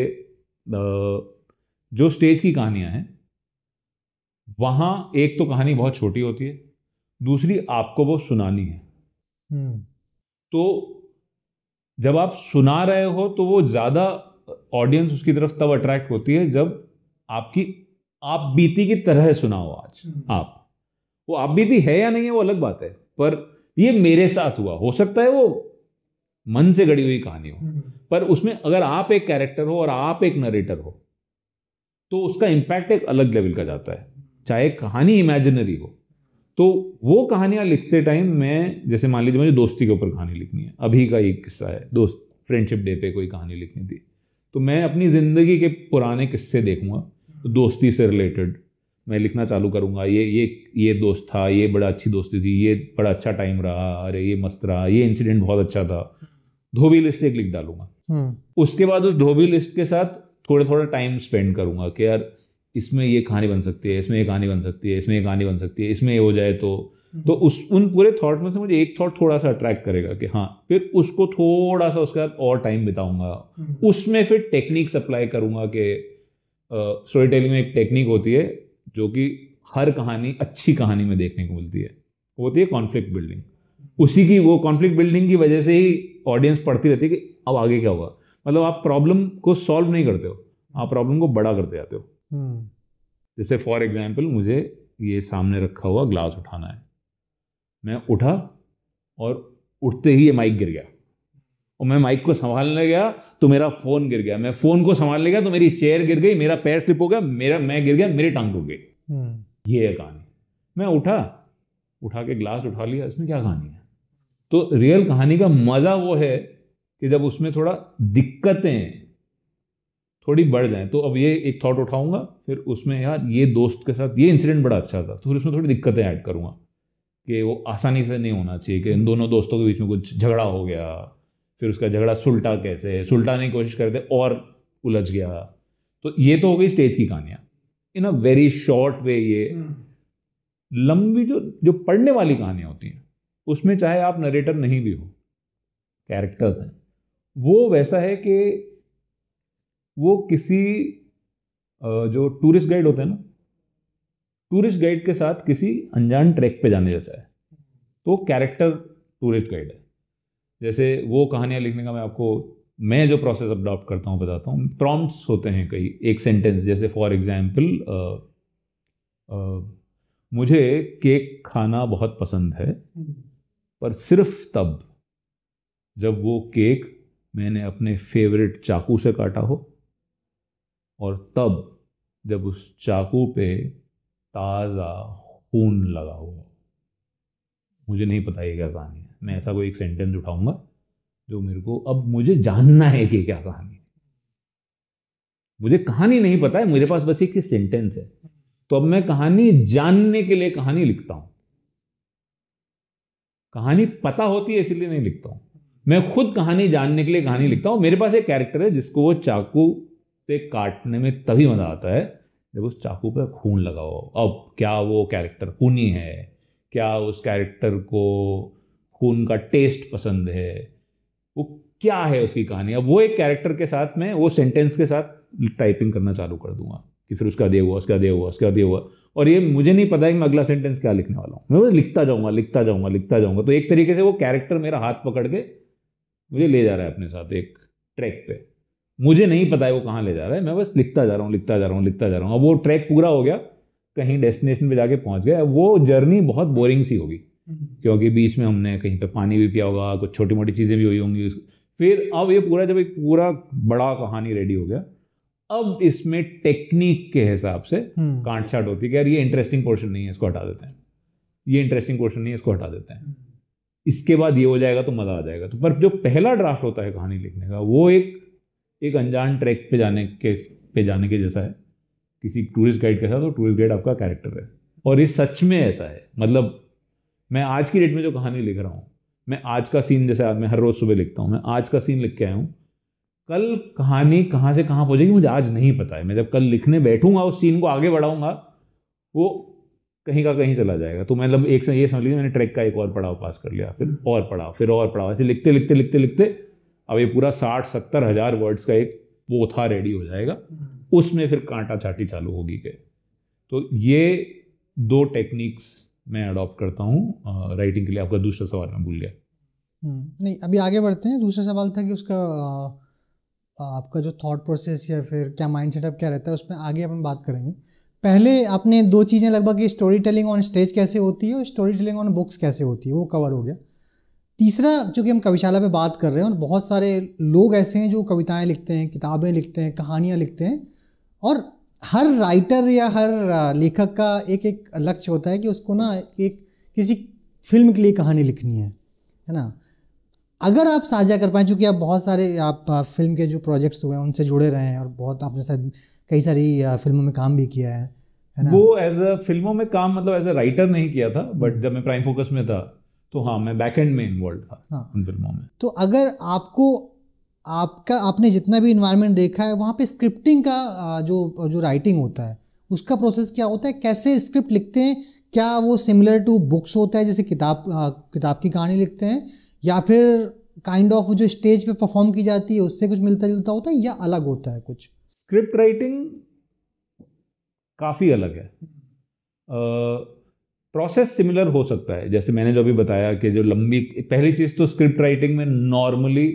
जो स्टेज की कहानियाँ हैं वहाँ एक तो कहानी बहुत छोटी होती है, दूसरी आपको वो सुनानी है। तो जब आप सुना रहे हो तो वो ज़्यादा ऑडियंस उसकी तरफ तब अट्रैक्ट होती है जब आपकी आप बीती की तरह सुनाओ। आज आप वो आप बीती है या नहीं है वो अलग बात है, पर ये मेरे साथ हुआ, हो सकता है वो मन से गढ़ी हुई कहानी हो, पर उसमें अगर आप एक कैरेक्टर हो और आप एक नरेटर हो तो उसका इंपैक्ट एक अलग लेवल का जाता है, चाहे कहानी इमेजिनरी हो। तो वो कहानियां लिखते टाइम मैं, जैसे मान लीजिए मुझे दोस्ती के ऊपर कहानी लिखनी है, अभी का एक किस्सा है, दोस्त फ्रेंडशिप डे पे कोई कहानी लिखनी थी, तो मैं अपनी ज़िंदगी के पुराने किस्से देखूंगा, तो दोस्ती से रिलेटेड मैं लिखना चालू करूंगा। ये दोस्त था, ये बड़ा अच्छी दोस्ती थी, ये बड़ा अच्छा टाइम रहा, अरे ये मस्त रहा, ये इंसिडेंट बहुत अच्छा था, धोबी लिस्ट एक लिख डालूंगा। उसके बाद उस धोबी लिस्ट के साथ थोड़ा टाइम स्पेंड करूंगा कि यार इसमें ये कहानी बन सकती है, इसमें ये कहानी बन सकती है, इसमें ये कहानी बन सकती है, इसमें ये हो जाए तो उन पूरे थॉट में से मुझे एक थॉट थोड़ा सा अट्रैक्ट करेगा कि हाँ, फिर उसको थोड़ा सा उसके साथ और टाइम बिताऊंगा, उसमें फिर टेक्निक्स अप्लाई करूंगा। कि स्टोरी टेलिंग में एक टेक्निक होती है जो कि हर कहानी, अच्छी कहानी में देखने को मिलती है, वो होती है कॉन्फ्लिक्ट बिल्डिंग। उसी की वो कॉन्फ्लिक्ट बिल्डिंग की वजह से ही ऑडियंस पढ़ती रहती है कि अब आगे क्या होगा। मतलब आप प्रॉब्लम को सॉल्व नहीं करते हो, आप प्रॉब्लम को बड़ा करते जाते हो। जैसे फॉर एग्जाम्पल मुझे ये सामने रखा हुआ ग्लास उठाना है, मैं उठा और उठते ही ये माइक गिर गया, और मैं माइक को संभालने गया तो मेरा फोन गिर गया, मैं फोन को संभालने गया तो मेरी चेयर गिर गई, मेरा पैर स्लिप हो गया, मैं गिर गया, मेरी टांग टूट गई। ये है कहानी। मैं उठा के ग्लास उठा लिया, इसमें क्या कहानी है? तो रियल कहानी का मजा वो है कि जब उसमें थोड़ा दिक्कतें थोड़ी बढ़ जाएं। तो अब ये एक थॉट उठाऊंगा, फिर उसमें यार ये दोस्त के साथ ये इंसिडेंट बड़ा अच्छा था, तो फिर उसमें थोड़ी दिक्कतें ऐड करूंगा कि वो आसानी से नहीं होना चाहिए कि इन दोनों दोस्तों के बीच में कुछ झगड़ा हो गया, फिर उसका झगड़ा सुलटाने की कोशिश करते और उलझ गया। तो ये तो हो गई स्टेज की कहानियां इन अ वेरी शॉर्ट वे। ये लंबी जो पढ़ने वाली कहानियां होती हैं उसमें चाहे आप नरेटर नहीं भी हो, कैरेक्टर्स हैं, वो वैसा है कि वो किसी जो टूरिस्ट गाइड होते हैं ना, टूरिस्ट गाइड के साथ किसी अनजान ट्रैक पे जाने जैसा है। तो कैरेक्टर टूरिस्ट गाइड है। जैसे वो कहानियाँ लिखने का मैं जो प्रोसेस अडॉप्ट करता हूँ बताता हूँ। प्रॉम्प्ट्स होते हैं कई, एक सेंटेंस, जैसे फॉर एग्जाम्पल मुझे केक खाना बहुत पसंद है, पर सिर्फ तब जब वो केक मैंने अपने फेवरेट चाकू से काटा हो, और तब जब उस चाकू पे ताज़ा खून लगा हो। मुझे नहीं पता ये क्या कहानी है, मैं ऐसा कोई एक सेंटेंस उठाऊंगा जो मेरे को, अब मुझे जानना है कि क्या कहानी है। मुझे कहानी नहीं पता है, मेरे पास बस एक सेंटेंस है, तो अब मैं कहानी जानने के लिए कहानी लिखता हूं। कहानी पता होती है इसलिए नहीं लिखता हूं, मैं खुद कहानी जानने के लिए कहानी लिखता हूं। मेरे पास एक कैरेक्टर है जिसको वो चाकू से काटने में तभी मजा आता है जब उस चाकू पे खून लगा हो। अब क्या वो कैरेक्टर खूनी है, क्या उस कैरेक्टर को खून का टेस्ट पसंद है, वो क्या है उसकी कहानी। अब वो एक कैरेक्टर के साथ मैं वो सेंटेंस के साथ टाइपिंग करना चालू कर दूंगा कि फिर उसका दे हुआ, उसका दे हुआ, उसका दे हुआ, और ये मुझे नहीं पता है कि मैं अगला सेंटेंस क्या लिखने वाला हूँ। मैं बस लिखता जाऊंगा, लिखता जाऊंगा, लिखता जाऊंगा। तो एक तरीके से वो कैरेक्टर मेरा हाथ पकड़ के मुझे ले जा रहा है अपने साथ एक ट्रैक पे। मुझे नहीं पता है वो कहाँ ले जा रहा है, मैं बस लिखता जा रहा हूँ, लिखता जा रहा हूँ, लिखता जा रहा हूँ। अब वो ट्रैक पूरा हो गया, कहीं डेस्टिनेशन पे जाके पहुंच गया। वो जर्नी बहुत बोरिंग सी होगी, क्योंकि बीच में हमने कहीं पे पानी भी पिया होगा, कुछ छोटी मोटी चीज़ें भी हुई होंगी। फिर अब ये पूरा, जब एक पूरा बड़ा कहानी रेडी हो गया, अब इसमें टेक्निक के हिसाब से काट छाट होती है कि यार ये इंटरेस्टिंग पोर्शन नहीं है, इसको हटा देते हैं, ये इंटरेस्टिंग पोर्शन नहीं है, इसको हटा देते हैं, इसके बाद ये हो जाएगा तो मज़ा आ जाएगा। तो पर जो पहला ड्राफ्ट होता है कहानी लिखने का, वो एक अनजान ट्रैक पे जाने के जैसा है किसी टूरिस्ट गाइड के साथ। तो टूरिस्ट गाइड आपका कैरेक्टर है, और ये सच में ऐसा है। मतलब मैं आज की डेट में जो कहानी लिख रहा हूँ, मैं आज का सीन, जैसे मैं हर रोज सुबह लिखता हूँ, मैं आज का सीन लिख के आया हूँ, कल कहानी कहाँ से कहाँ पहुँचेगी मुझे आज नहीं पता है। मैं जब कल लिखने बैठूंगा, उस सीन को आगे बढ़ाऊंगा, वो कहीं का कहीं चला जाएगा। तो मतलब एक से ये समझ लीजिए मैंने ट्रैक का एक और पड़ाव पास कर लिया, फिर और पढ़ा, फिर और पढ़ा, ऐसे लिखते लिखते लिखते लिखते अब ये पूरा 60-70 हज़ार वर्ड्स का एक पोथा रेडी हो जाएगा। उसमें फिर कांटा छाटी चालू होगी के। तो ये 2 टेक्निक्स मैं अडॉप्ट करता हूँ राइटिंग के लिए। आपका दूसरा सवाल मैं भूल गया।
नहीं, अभी आगे बढ़ते हैं। दूसरा सवाल था कि उसका आपका जो थॉट प्रोसेस या फिर क्या माइंड सेटअप क्या रहता है, उसमें आगे अपन बात करेंगे। पहले आपने 2 चीज़ें लगभग, स्टोरी टेलिंग ऑन स्टेज कैसे होती है और स्टोरी टेलिंग ऑन बुक्स कैसे होती है, वो कवर हो गया। तीसरा, चूँकि हम कविशाला पे बात कर रहे हैं और बहुत सारे लोग ऐसे हैं जो कविताएं लिखते हैं, किताबें लिखते हैं, कहानियाँ लिखते हैं, और हर राइटर या हर लेखक का एक लक्ष्य होता है कि उसको ना एक किसी फिल्म के लिए कहानी लिखनी है ना। अगर आप साझा कर पाएँ, चूँकि आप बहुत सारे आप फिल्म के जो प्रोजेक्ट्स हुए हैं उनसे जुड़े रहे हैं और बहुत आपने शायद कई सारी फिल्मों में काम भी किया है ना।
वो एज अ फिल्मों में काम, मतलब एज अ राइटर नहीं किया था, बट जब मैं प्राइम फोकस में था तो हाँ, मैं बैक एंड में इन्वॉल्व था उन फिल्मों में।
तो अगर आपने जितना भी इन्वायरमेंट देखा है वहाँ पे स्क्रिप्टिंग का जो राइटिंग होता है उसका प्रोसेस क्या होता है, कैसे स्क्रिप्ट लिखते हैं? क्या वो सिमिलर टू बुक्स होता है, जैसे किताब की कहानी लिखते हैं, या फिर काइंड ऑफ जो स्टेज पे परफॉर्म की जाती है उससे कुछ मिलता जुलता होता है, या अलग होता है कुछ?
स्क्रिप्ट राइटिंग काफ़ी अलग है। प्रोसेस सिमिलर हो सकता है, जैसे मैंने जो अभी बताया कि जो लंबी, पहली चीज़ तो स्क्रिप्ट राइटिंग में नॉर्मली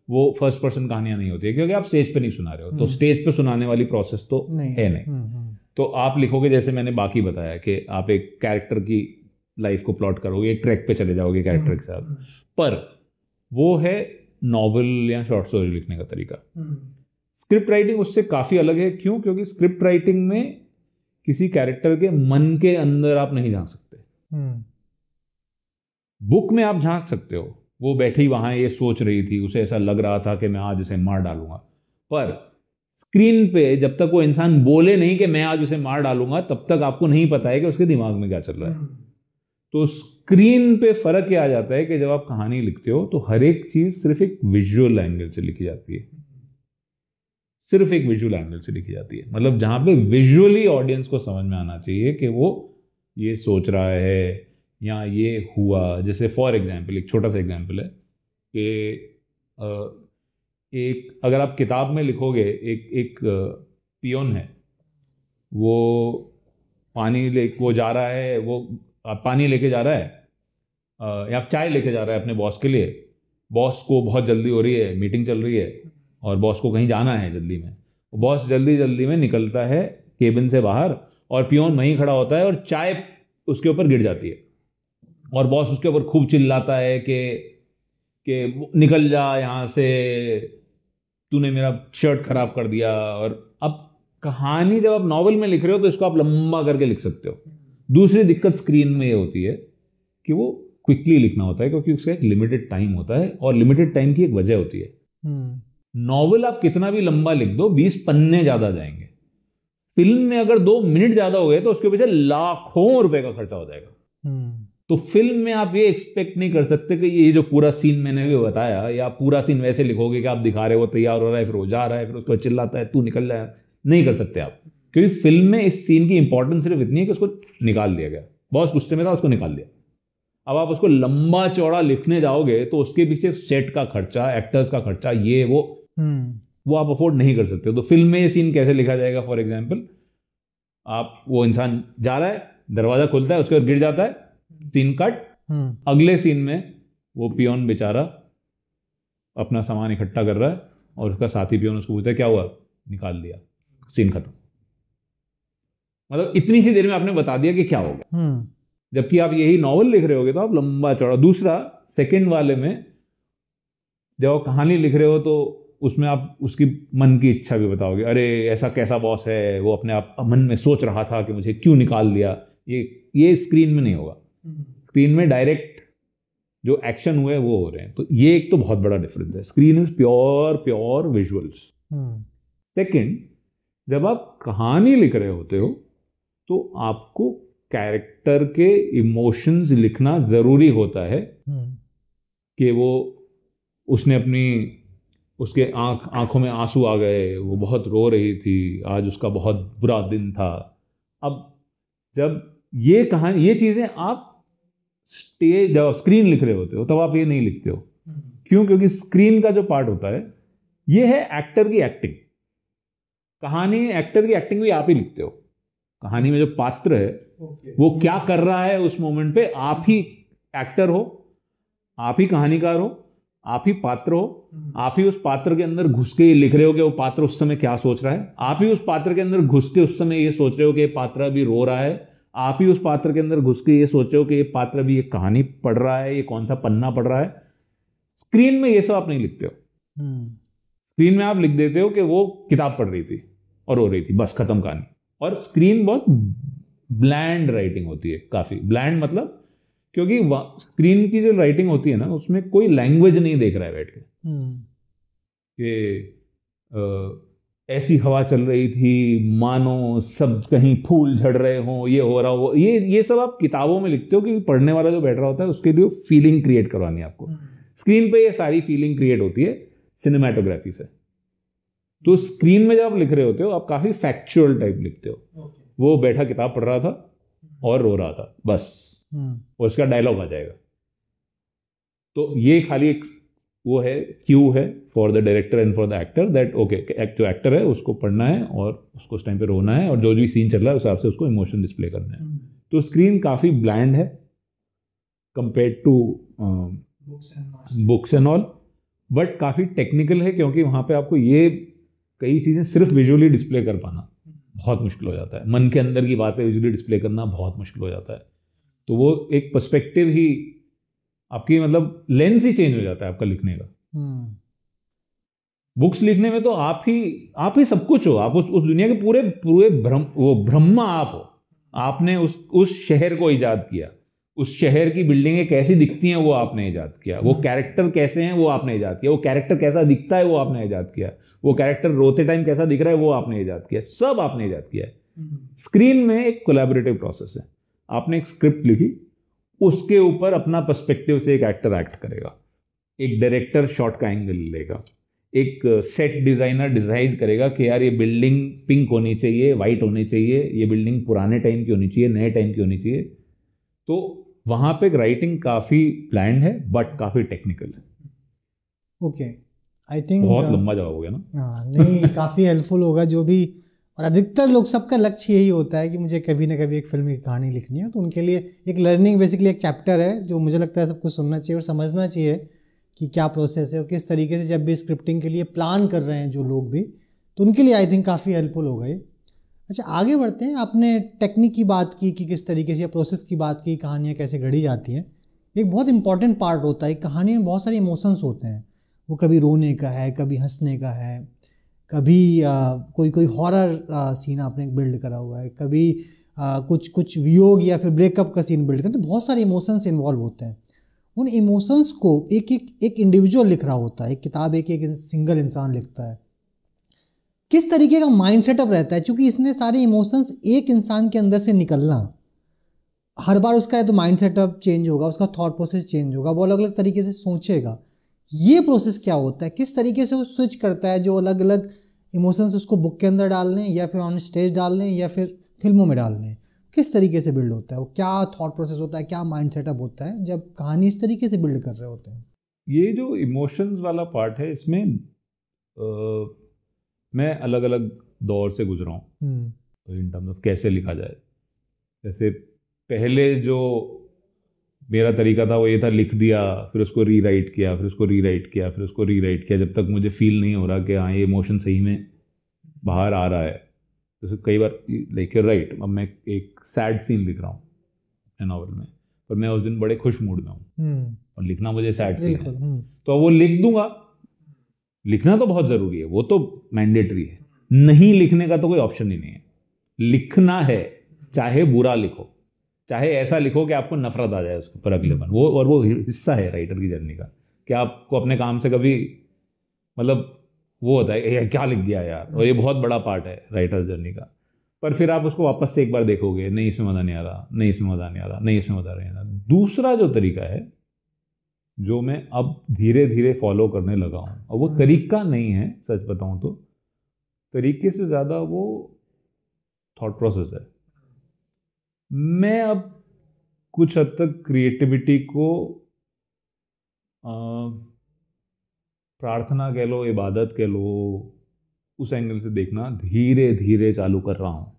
वो फर्स्ट पर्सन कहानियाँ नहीं होती है, क्योंकि आप स्टेज पे नहीं सुना रहे हो। तो स्टेज पे सुनाने वाली प्रोसेस तो है नहीं। तो आप लिखोगे, जैसे मैंने बाकी बताया कि आप एक कैरेक्टर की लाइफ को प्लॉट करोगे, एक ट्रैक पे चले जाओगे कैरेक्टर के साथ, पर वो है नॉवल या शॉर्ट स्टोरी लिखने का तरीका। स्क्रिप्ट राइटिंग उससे काफ़ी अलग है। क्यों? क्योंकि स्क्रिप्ट राइटिंग में किसी कैरेक्टर के मन के अंदर आप नहीं झांक सकते। बुक में आप झांक सकते हो, वो बैठी वहां ये सोच रही थी, उसे ऐसा लग रहा था कि मैं आज इसे मार डालूंगा। पर स्क्रीन पे जब तक वो इंसान बोले नहीं कि मैं आज उसे मार डालूंगा, तब तक आपको नहीं पता है कि उसके दिमाग में क्या चल रहा है। तो स्क्रीन पे फर्क ये आ जाता है कि जब आप कहानी लिखते हो तो हर एक चीज सिर्फ एक विजुअल एंगल से लिखी जाती है, सिर्फ एक विजुअल एंगल से लिखी जाती है। मतलब जहां पे विजुअली ऑडियंस को समझ में आना चाहिए कि वो ये सोच रहा है या ये हुआ। जैसे फॉर एग्जाम्पल, एक छोटा सा एग्जाम्पल है कि एक अगर आप किताब में लिखोगे, एक पियोन है, वो वो जा रहा है, वो पानी लेके जा रहा है या चाय लेके जा रहा है अपने बॉस के लिए। बॉस को बहुत जल्दी हो रही है, मीटिंग चल रही है और बॉस को कहीं जाना है जल्दी में। बॉस जल्दी जल्दी में निकलता है केबिन से बाहर और पियोन वहीं खड़ा होता है और चाय उसके ऊपर गिर जाती है और बॉस उसके ऊपर खूब चिल्लाता है कि निकल जा यहाँ से, तूने मेरा शर्ट खराब कर दिया। और अब कहानी जब आप नॉवेल में लिख रहे हो तो इसको आप लंबा करके लिख सकते हो। दूसरी दिक्कत स्क्रीन में ये होती है कि वो क्विकली लिखना होता है क्योंकि उसका एक लिमिटेड टाइम होता है और लिमिटेड टाइम की एक वजह होती है। नॉवेल आप कितना भी लंबा लिख दो, 20 पन्ने ज्यादा जाएंगे। फिल्म में अगर 2 मिनट ज्यादा हो गए तो उसके पीछे लाखों रुपए का खर्चा हो जाएगा। तो फिल्म में आप ये एक्सपेक्ट नहीं कर सकते कि ये जो पूरा सीन मैंने भी बताया, या पूरा सीन वैसे लिखोगे कि आप दिखा रहे हो तैयार हो रहा है, फिर वो जा रहा है, फिर उसको चिल्लाता है तू निकल रहा है, नहीं कर सकते आप। क्योंकि फिल्म में इस सीन की इंपॉर्टेंस सिर्फ इतनी है कि उसको निकाल दिया गया, बहुत गुस्से में था उसको निकाल दिया। अब आप उसको लंबा चौड़ा लिखने जाओगे तो उसके पीछे सेट का खर्चा, एक्टर्स का खर्चा, ये वो आप अफोर्ड नहीं कर सकते। तो फिल्म में ये सीन कैसे लिखा जाएगा? फॉर एग्जाम्पल, वो इंसान जा रहा है, दरवाजा खुलता है, उसके बाद गिर जाता है, सीन कट। अगले सीन में वो पियोन बेचारा अपना सामान इकट्ठा कर रहा है और उसका साथी पियोन उसको पूछता है क्या हुआ, निकाल दिया, सीन खत्म। मतलब इतनी सी देर में आपने बता दिया कि क्या होगा। जबकि आप यही नॉवेल लिख रहे होगे तो आप लंबा चौड़ा। दूसरा, सेकंड वाले में जब आप कहानी लिख रहे हो तो उसमें आप उसकी मन की इच्छा भी बताओगे, अरे ऐसा कैसा बॉस है, वो अपने आप मन में सोच रहा था कि मुझे क्यों निकाल दिया। ये स्क्रीन में नहीं होगा। स्क्रीन में डायरेक्ट जो एक्शन हुए वो हो रहे हैं। तो ये एक तो बहुत बड़ा डिफरेंस है। Screen is pure visuals. Second, जब आप कहानी लिख रहे होते हो तो आपको कैरेक्टर के इमोशंस लिखना जरूरी होता है कि वो उसने उसके आंखों में आंसू आ गए, वो बहुत रो रही थी, आज उसका बहुत बुरा दिन था। अब जब ये चीजें आप जब स्क्रीन लिख रहे होते हो तब आप ये नहीं लिखते हो। क्यों? क्योंकि स्क्रीन का जो पार्ट होता है ये है एक्टर की एक्टिंग। कहानी, एक्टर की एक्टिंग भी आप ही लिखते हो। कहानी में जो पात्र है वो क्या कर रहा है उस मोमेंट पे, आप ही एक्टर हो, आप ही कहानीकार हो, आप ही पात्र हो। आप ही उस पात्र के अंदर घुस के लिख रहे हो कि वो पात्र उस समय क्या सोच रहा है। आप ही उस पात्र के अंदर घुस के उस समय ये सोच रहे हो कि ये पात्र अभी रो रहा है। आप ही उस पात्र के अंदर घुस के ये सोच रहे हो कि ये पात्र अभी ये कहानी पढ़ रहा है, ये कौन सा पन्ना पढ़ रहा है। स्क्रीन में ये सब आप नहीं लिखते हो। स्क्रीन में आप लिख देते हो कि वो किताब पढ़ रही थी और रो रही थी, बस खत्म कहानी। और स्क्रीन बहुत ब्लैंड राइटिंग होती है, काफी ब्लैंड। मतलब क्योंकि स्क्रीन की जो राइटिंग होती है ना, उसमें कोई लैंग्वेज नहीं देख रहा है बैठ के कि ऐसी हवा चल रही थी मानो सब कहीं फूल झड़ रहे हों, ये हो रहा हो। ये सब आप किताबों में लिखते हो कि पढ़ने वाला जो बैठ रहा होता है उसके लिए फीलिंग क्रिएट करवानी है आपको। स्क्रीन पे ये सारी फीलिंग क्रिएट होती है सिनेमैटोग्राफी से। तो स्क्रीन में जब आप लिख रहे होते हो आप काफी फैक्चुअल टाइप लिखते हो। वो बैठा किताब पढ़ रहा था और रो रहा था, बस, और उसका डायलॉग आ जाएगा। तो ये खाली एक वो है, क्यू है for the director and for the actor that okay, जो एक्टर है उसको पढ़ना है और उसको उस टाइम पे रोना है और जो भी सीन चल रहा है उस हिसाब से उसको इमोशन डिस्प्ले करना है। तो स्क्रीन काफी ब्लैंड है compared to books and all, but काफी टेक्निकल है क्योंकि वहां पे आपको ये कई चीजें सिर्फ विजुअली डिस्प्ले कर पाना बहुत मुश्किल हो जाता है। मन के अंदर की बातें विजुअली डिस्प्ले करना बहुत मुश्किल हो जाता है। तो वो एक पर्सपेक्टिव ही आपकी, मतलब लेंस ही चेंज हो जाता है आपका लिखने का। बुक्स लिखने में तो आप ही सब कुछ हो। आप उस दुनिया के पूरे ब्रह्मा आप हो। आपने उस शहर को इजाद किया, उस शहर की बिल्डिंगें कैसी दिखती हैं वो आपने इजाद किया, वो कैरेक्टर कैसे हैं वो आपने इजाद किया, वो कैरेक्टर कैसा दिखता है वो आपने इजाद किया, वो कैरेक्टर रोते टाइम कैसा दिख रहा है वो आपने इजाद किया, सब आपने इजाद किया है। स्क्रीन में एक कोलैबोरेटिव प्रोसेस है। आपने एक स्क्रिप्ट लिखी, उसके ऊपर अपना पर्सपेक्टिव से एक एक्टर एक्ट करेगा, एक डायरेक्टर शॉट का एंगल लेगा, एक सेट डिजाइनर डिसाइड करेगा कि यार ये बिल्डिंग पिंक होनी चाहिए, वाइट होनी चाहिए, ये बिल्डिंग पुराने टाइम की होनी चाहिए, नए टाइम की होनी चाहिए। तो वहां पे राइटिंग काफी प्लान्ड है बट काफी टेक्निकल है।
ओके, आई थिंक
बहुत लंबा जवाब हो गया ना।
हाँ नहीं, काफ़ी हेल्पफुल होगा जो भी, और अधिकतर लोग, सबका लक्ष्य यही होता है कि मुझे कभी ना कभी एक फिल्म की कहानी लिखनी है, तो उनके लिए एक लर्निंग, बेसिकली एक चैप्टर है जो मुझे लगता है सबको सुनना चाहिए और समझना चाहिए कि क्या प्रोसेस है और किस तरीके से जब भी स्क्रिप्टिंग के लिए प्लान कर रहे हैं जो लोग भी, तो उनके लिए आई थिंक काफ़ी हेल्पफुल होगा ये। अच्छा आगे बढ़ते हैं। आपने टेक्निक की बात की कि किस तरीके से, या प्रोसेस की बात की, कहानियाँ कैसे गढ़ी जाती हैं। एक बहुत इंपॉर्टेंट पार्ट होता है कहानी में, बहुत सारे इमोशंस होते हैं, वो कभी रोने का है, कभी हंसने का है, कभी कोई कोई हॉरर सीन आपने बिल्ड करा हुआ है, कभी कुछ वियोग या फिर ब्रेकअप का सीन बिल्ड करा, तो बहुत सारे इमोशंस इन्वॉल्व होते हैं। उन इमोशंस को एक इंडिविजुअल लिख रहा होता है, एक किताब एक सिंगल इंसान लिखता है। किस तरीके का माइंड सेटअप रहता है, क्योंकि इसने सारे इमोशंस एक इंसान के अंदर से निकलना, हर बार उसका तो माइंड सेटअप चेंज होगा, उसका थॉट प्रोसेस चेंज होगा, वो अलग अलग तरीके से सोचेगा। ये प्रोसेस क्या होता है, किस तरीके से वो स्विच करता है जो अलग अलग इमोशंस उसको बुक के अंदर डालने, या फिर ऑन स्टेज डालने, या फिर फिल्मों में डालने, किस तरीके से बिल्ड होता है, वो क्या थॉट प्रोसेस होता है, क्या माइंड सेटअप होता है जब कहानी इस तरीके से बिल्ड कर रहे होते हैं।
ये जो इमोशंस वाला पार्ट है, इसमें मैं अलग अलग दौर से गुजरा हूँ इन टर्म्स ऑफ कैसे लिखा जाए। जैसे पहले जो मेरा तरीका था वो ये था, लिख दिया, फिर उसको रीराइट किया, फिर उसको रीराइट किया, फिर उसको रीराइट किया, जब तक मुझे फील नहीं हो रहा कि हाँ ये इमोशन सही में बाहर आ रहा है। जैसे कई बार लाइक राइट, अब मैं एक सैड सीन लिख रहा हूँ अपने नॉवल में, पर मैं उस दिन बड़े खुश मूड में हूँ और लिखना मुझे सैड सीन है, तो वो लिख दूंगा। लिखना तो बहुत ज़रूरी है, वो तो मैंडेटरी है, नहीं लिखने का तो कोई ऑप्शन ही नहीं है। लिखना है, चाहे बुरा लिखो, चाहे ऐसा लिखो कि आपको नफरत आ जाए उसके ऊपर अगले बार, वो, और वो हिस्सा है राइटर की जर्नी का, कि आपको अपने काम से कभी मतलब वो होता है ये क्या लिख दिया यार, और ये बहुत बड़ा पार्ट है राइटर जर्नी का। पर फिर आप उसको वापस से एक बार देखोगे, नहीं इसमें मज़ा नहीं आ रहा, नहीं इसमें मज़ा नहीं आ रहा, नहीं इसमें मज़ा नहीं आ रहा। दूसरा जो तरीका है जो मैं अब धीरे धीरे फॉलो करने लगा हूँ, और वो तरीका नहीं है, सच बताऊँ तो तरीके से ज़्यादा वो थॉट प्रोसेस है। मैं अब कुछ हद तक क्रिएटिविटी को प्रार्थना कह लो, इबादत कह लो, उस एंगल से देखना धीरे धीरे चालू कर रहा हूँ।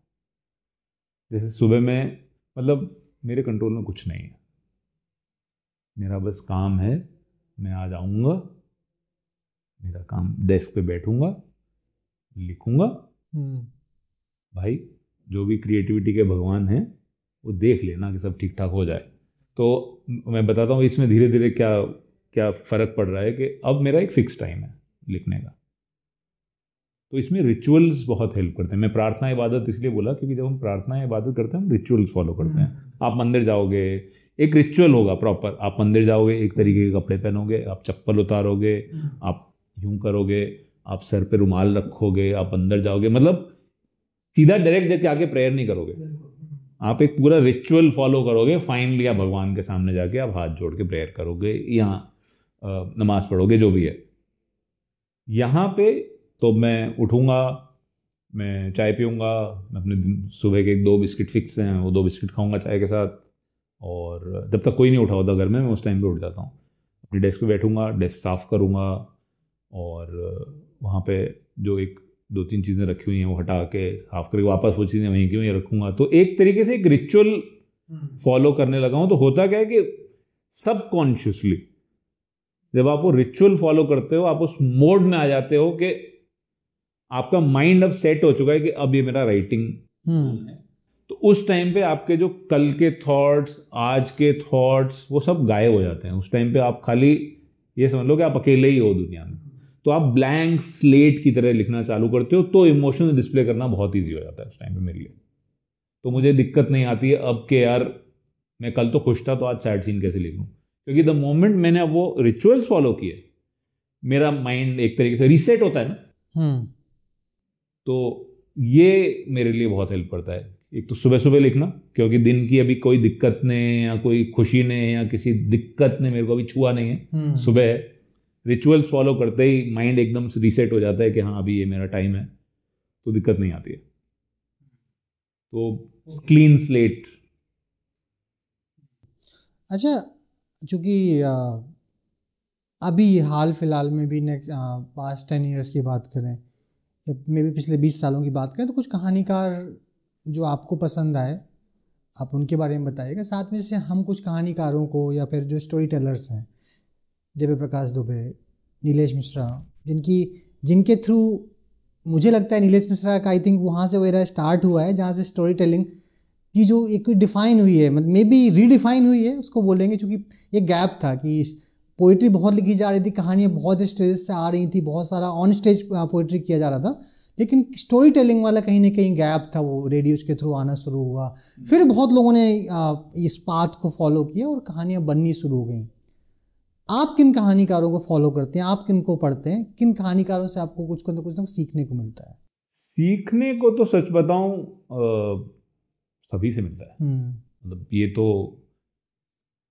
जैसे सुबह में, मतलब मेरे कंट्रोल में कुछ नहीं है, मेरा बस काम है, मैं आ जाऊँगा, मेरा काम, डेस्क पे बैठूंगा, लिखूंगा। भाई जो भी क्रिएटिविटी के भगवान हैं वो देख लेना कि सब ठीक ठाक हो जाए। तो मैं बताता हूँ इसमें धीरे धीरे क्या क्या फ़र्क पड़ रहा है, कि अब मेरा एक फिक्स टाइम है लिखने का, तो इसमें रिचुअल्स बहुत हेल्प करते हैं। मैं प्रार्थना इबादत इसलिए बोला क्योंकि जब हम प्रार्थना इबादत करते हैं हम रिचुअल्स फॉलो करते हैं। आप मंदिर जाओगे, एक रिचुअल होगा प्रॉपर, आप मंदिर जाओगे, एक तरीके के कपड़े पहनोगे, आप चप्पल उतारोगे, आप यूं करोगे, आप सर पे रुमाल रखोगे, आप अंदर जाओगे, मतलब सीधा डायरेक्ट जाके आके प्रेयर नहीं करोगे, आप एक पूरा रिचुअल फॉलो करोगे। फाइनली आप भगवान के सामने जाके आप हाथ जोड़ के प्रेयर करोगे या नमाज पढ़ोगे, जो भी है। यहाँ पे तो मैं उठूँगा, मैं चाय पीऊँगा, मैं अपने दिन सुबह के 2 बिस्किट फिक्स हैं, वो 2 बिस्किट खाऊँगा चाय के साथ, और जब तक कोई नहीं उठा होता घर में, मैं उस टाइम पे उठ जाता हूँ। अपनी डेस्क पे बैठूँगा, डेस्क साफ़ करूँगा, और वहाँ पे जो एक 2-3 चीज़ें रखी हुई हैं वो हटा के साफ करके वापस वो चीज़ें वहीं की वहीं रखूँगा। तो एक तरीके से एक रिचुअल फॉलो करने लगा हूँ। तो होता क्या है कि सबकॉन्शियसली जब आप वो रिचुअल फॉलो करते हो, आप उस मोड में आ जाते हो कि आपका माइंड अब सेट हो चुका है कि अब ये मेरा राइटिंग है। तो उस टाइम पे आपके जो कल के थॉट्स, आज के थॉट्स, वो सब गायब हो जाते हैं। उस टाइम पे आप खाली ये समझ लो कि आप अकेले ही हो दुनिया में। तो आप ब्लैंक स्लेट की तरह लिखना चालू करते हो, तो इमोशंस डिस्प्ले करना बहुत ईजी हो जाता है उस टाइम पे मेरे लिए। तो मुझे दिक्कत नहीं आती है अब के यार मैं कल तो खुश था तो आज सैड सीन कैसे लिखूं, क्योंकि द मोमेंट मैंने अब वो रिचुअल्स फॉलो किए, मेरा माइंड एक तरीके से रीसेट होता है ना। तो ये मेरे लिए बहुत हेल्प करता है। एक तो सुबह सुबह लिखना, क्योंकि दिन की अभी कोई दिक्कत ने या कोई खुशी ने या किसी दिक्कत ने मेरे को अभी छुआ नहीं है। सुबह रिचुअल्स फॉलो करते ही माइंड एकदम से रीसेट हो जाता है कि हाँ अभी ये मेरा टाइम है, तो दिक्कत नहीं आती है। तो क्लीन स्लेट।
अच्छा, चूँकि अभी हाल फिलहाल में भी पास्ट 10 ईयर्स की बात करें या मे भी पिछले 20 सालों की बात करें, तो कुछ कहानीकार जो आपको पसंद आए आप उनके बारे में बताइएगा। साथ में से हम कुछ कहानीकारों को या फिर जो स्टोरी टेलर्स हैं, जय प्रकाश दुबे, नीलेश मिश्रा, जिनके थ्रू मुझे लगता है नीलेश मिश्रा का आई थिंक वहाँ से वगैरह स्टार्ट हुआ है जहाँ से स्टोरी टेलिंग की जो एक डिफाइन हुई है, मतलब मे बी रीडिफाइन हुई है उसको बोलेंगे, क्योंकि एक गैप था कि पोइट्री बहुत लिखी जा रही थी, कहानियाँ बहुत स्टेज से आ रही थी, बहुत सारा ऑन स्टेज पोइट्री किया जा रहा था, लेकिन स्टोरी टेलिंग वाला कहीं ना कहीं गैप था, वो रेडियोज के थ्रू आना शुरू हुआ। फिर बहुत लोगों ने इस पाथ को फॉलो किया और कहानियाँ बननी शुरू हो गई। आप किन कहानीकारों को फॉलो करते हैं, आप किन को पढ़ते हैं, किन कहानीकारों से आपको कुछ ना कुछ सीखने को मिलता है?
सीखने को तो सच बताऊं सभी से मिलता है। मतलब ये तो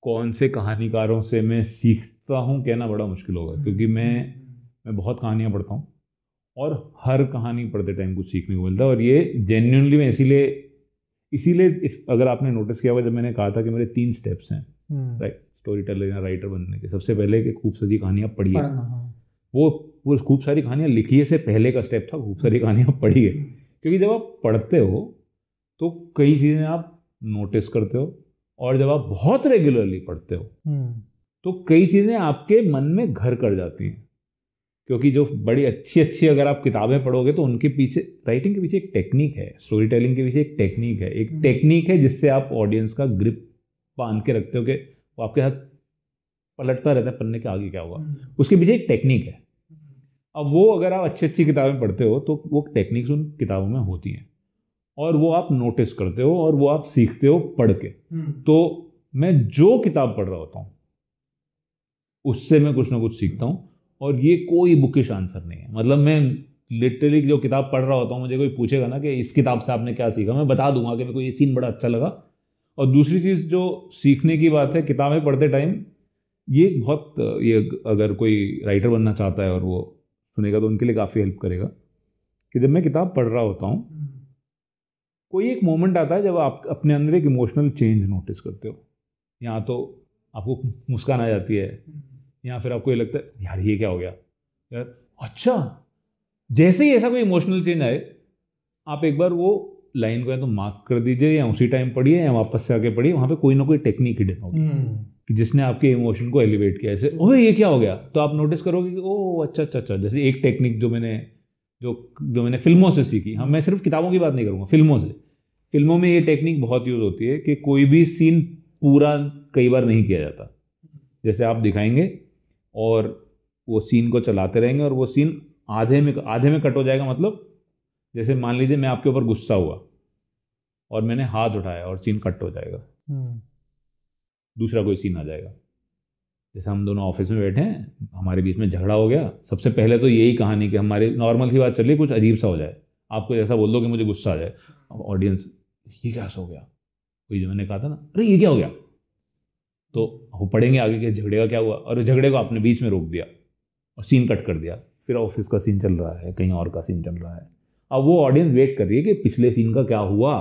कौन से कहानीकारों से मैं सीखता हूं कहना बड़ा मुश्किल होगा, क्योंकि मैं बहुत कहानियां पढ़ता हूं और हर कहानी पढ़ते टाइम कुछ सीखने को मिलता है। और ये जेन्युइनली मैं इसीलिए अगर आपने नोटिस किया हुआ, जब मैंने कहा था कि मेरे 3 स्टेप्स हैं राइट स्टोरी टेलर या राइटर बनने के, सबसे पहले कि खूब सारी कहानियाँ पढ़िए। वो खूब सारी कहानियाँ लिखिए से पहले का स्टेप था खूब सारी कहानियाँ पढ़िए, क्योंकि जब आप पढ़ते हो तो कई चीज़ें आप नोटिस करते हो, और जब आप बहुत रेगुलरली पढ़ते हो तो कई चीज़ें आपके मन में घर कर जाती हैं। क्योंकि जो बड़ी अच्छी अगर आप किताबें पढ़ोगे तो उनके पीछे, राइटिंग के पीछे एक टेक्निक है, स्टोरी टेलिंग के पीछे एक टेक्निक है जिससे आप ऑडियंस का ग्रिप बांध के रखते हो कि वो आपके साथ पलटता रहता है पन्ने के आगे क्या होगा, उसके पीछे एक टेक्निक है। अब वो अगर आप अच्छी किताबें पढ़ते हो तो वो टेक्निक्स उन किताबों में होती हैं, और वो आप नोटिस करते हो और वो आप सीखते हो पढ़ के। तो मैं जो किताब पढ़ रहा होता हूँ उससे मैं कुछ ना कुछ सीखता हूँ, और ये कोई बुकिश आंसर नहीं है। मतलब मैं लिटरली जो किताब पढ़ रहा होता हूँ, मुझे कोई पूछेगा ना कि इस किताब से आपने क्या सीखा, मैं बता दूंगा कि मेरे को ये सीन बड़ा अच्छा लगा। और दूसरी चीज़ जो सीखने की बात है किताबें पढ़ते टाइम, ये अगर कोई राइटर बनना चाहता है और वो सुनेगा तो उनके लिए काफ़ी हेल्प करेगा, कि जब मैं किताब पढ़ रहा होता हूँ कोई एक मोमेंट आता है जब आप अपने अंदर एक इमोशनल चेंज नोटिस करते हो। या तो आपको मुस्कान आ जाती है, या फिर आपको ये लगता है यार ये क्या हो गया यार, अच्छा। जैसे ही ऐसा कोई इमोशनल चेंज आए, आप एक बार वो लाइन को या तो मार्क कर दीजिए, या उसी टाइम पढ़िए, या वापस से आके पढ़िए। वहाँ पे कोई ना कोई टेक्निक हिडन होगी कि जिसने आपके इमोशन को एलिवेट किया। ऐसे ओए ये क्या हो गया, तो आप नोटिस करोगे कि ओ अच्छा। जैसे एक टेक्निक जो मैंने फिल्मों से सीखी, हाँ मैं सिर्फ किताबों की बात नहीं करूँगा, फिल्मों में ये टेक्निक बहुत यूज होती है कि कोई भी सीन पूरा कई बार नहीं किया जाता। जैसे आप दिखाएंगे और वो सीन को चलाते रहेंगे और वो सीन आधे में कट हो जाएगा। मतलब जैसे मान लीजिए मैं आपके ऊपर गुस्सा हुआ और मैंने हाथ उठाया और सीन कट हो जाएगा, दूसरा कोई सीन आ जाएगा। जैसे हम दोनों ऑफिस में बैठे हैं, हमारे बीच में झगड़ा हो गया, सबसे पहले तो यही कहानी कि हमारी नॉर्मल सी बात चल रही, कुछ अजीब सा हो जाए, आपको ऐसा बोल दो कि मुझे गुस्सा आ जाए, ऑडियंस ये क्या हो गया, वही जो मैंने कहा था ना, अरे ये क्या हो गया, तो वो पढ़ेंगे आगे कि झगड़े का क्या हुआ, और झगड़े को आपने बीच में रोक दिया और सीन कट कर दिया। फिर ऑफिस का सीन चल रहा है, कहीं और का सीन चल रहा है। अब वो ऑडियंस वेट कर रही है कि पिछले सीन का क्या हुआ।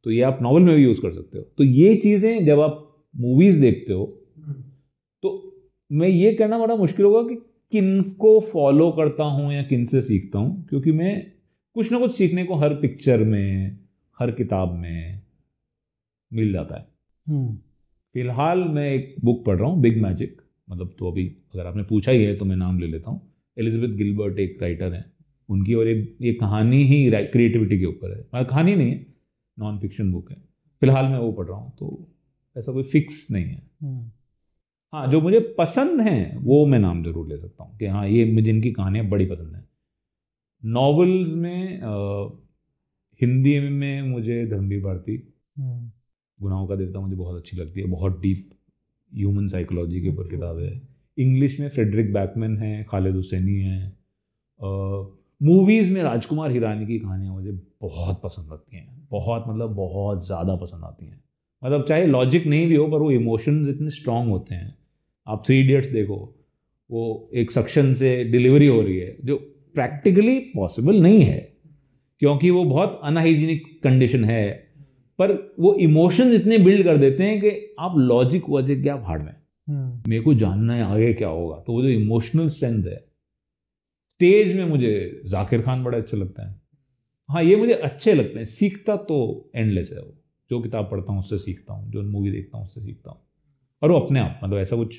तो ये आप नॉवल में भी यूज़ कर सकते हो। तो ये चीज़ें जब आप मूवीज़ देखते हो तो मैं ये कहना बड़ा मुश्किल होगा कि किन को फॉलो करता हूँ या किन से सीखता हूँ, क्योंकि मैं कुछ ना कुछ सीखने को हर पिक्चर में, हर किताब में मिल जाता है। फिलहाल मैं एक बुक पढ़ रहा हूँ, बिग मैजिक। मतलब तो अभी अगर आपने पूछा ही है तो मैं नाम ले लेता हूँ। एलिजाबेथ गिलबर्ट एक राइटर हैं, उनकी, और ये कहानी ही क्रिएटिविटी के ऊपर है। कहानी नहीं है, नॉन फिक्शन बुक है। फिलहाल मैं वो पढ़ रहा हूँ, तो ऐसा कोई फिक्स नहीं है। हाँ, जो मुझे पसंद हैं वो मैं नाम जरूर ले सकता हूँ कि हाँ ये मुझे इनकी कहानियाँ बड़ी पसंद हैं। नॉवेल्स में हिंदी में मुझे धर्मवीर भारती, गुनाहों का देवता मुझे बहुत अच्छी लगती है, बहुत डीप ह्यूमन साइकोलॉजी के ऊपर किताब है। इंग्लिश में फ्रेडरिक बैकमैन है, खालिद हुसैनी है। मूवीज़ में राजकुमार हिरानी की कहानियाँ मुझे बहुत पसंद लगती हैं, बहुत मतलब बहुत ज़्यादा पसंद आती हैं। मतलब चाहे लॉजिक नहीं भी हो, पर वो इमोशंस इतने स्ट्रांग होते हैं। आप 3 इडियट्स देखो, वो एक सक्शन से डिलीवरी हो रही है जो प्रैक्टिकली पॉसिबल नहीं है, क्योंकि वो बहुत अनहाइजीनिक कंडीशन है, पर वो इमोशंस इतने बिल्ड कर देते हैं कि आप लॉजिक क्या भाड़ में। मेरे को जानना है आगे क्या होगा। तो वो जो इमोशनल स्ट्रेंथ है, स्टेज में मुझे जाकिर खान बड़ा अच्छा लगता है। हाँ, ये मुझे अच्छे लगते हैं, सीखता तो एंडलेस है। वो जो किताब पढ़ता हूँ उससे सीखता हूँ, जो मूवी देखता हूँ उससे सीखता हूँ, और वो अपने आप मतलब ऐसा कुछ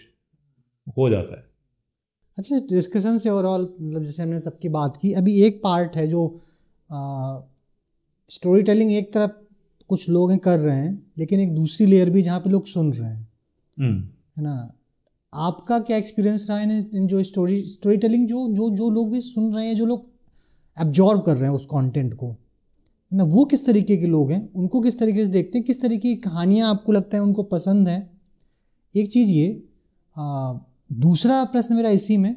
हो जाता है।
अच्छा, डिस्कशन से ओवरऑल मतलब जैसे हमने सबकी बात की, अभी एक पार्ट है जो स्टोरी टेलिंग एक तरफ कुछ लोग हैं कर रहे हैं, लेकिन एक दूसरी लेयर भी जहाँ पे लोग सुन रहे हैं, है ना। आपका क्या एक्सपीरियंस रहा है इन जो स्टोरी टेलिंग जो जो जो लोग भी सुन रहे हैं, जो लोग एब्जॉर्ब कर रहे हैं उस कंटेंट को, है ना, वो किस तरीके के लोग हैं, उनको किस तरीके से देखते हैं, किस तरीके की कहानियाँ आपको लगता है उनको पसंद है? एक चीज़ ये, दूसरा प्रश्न मेरा इसी में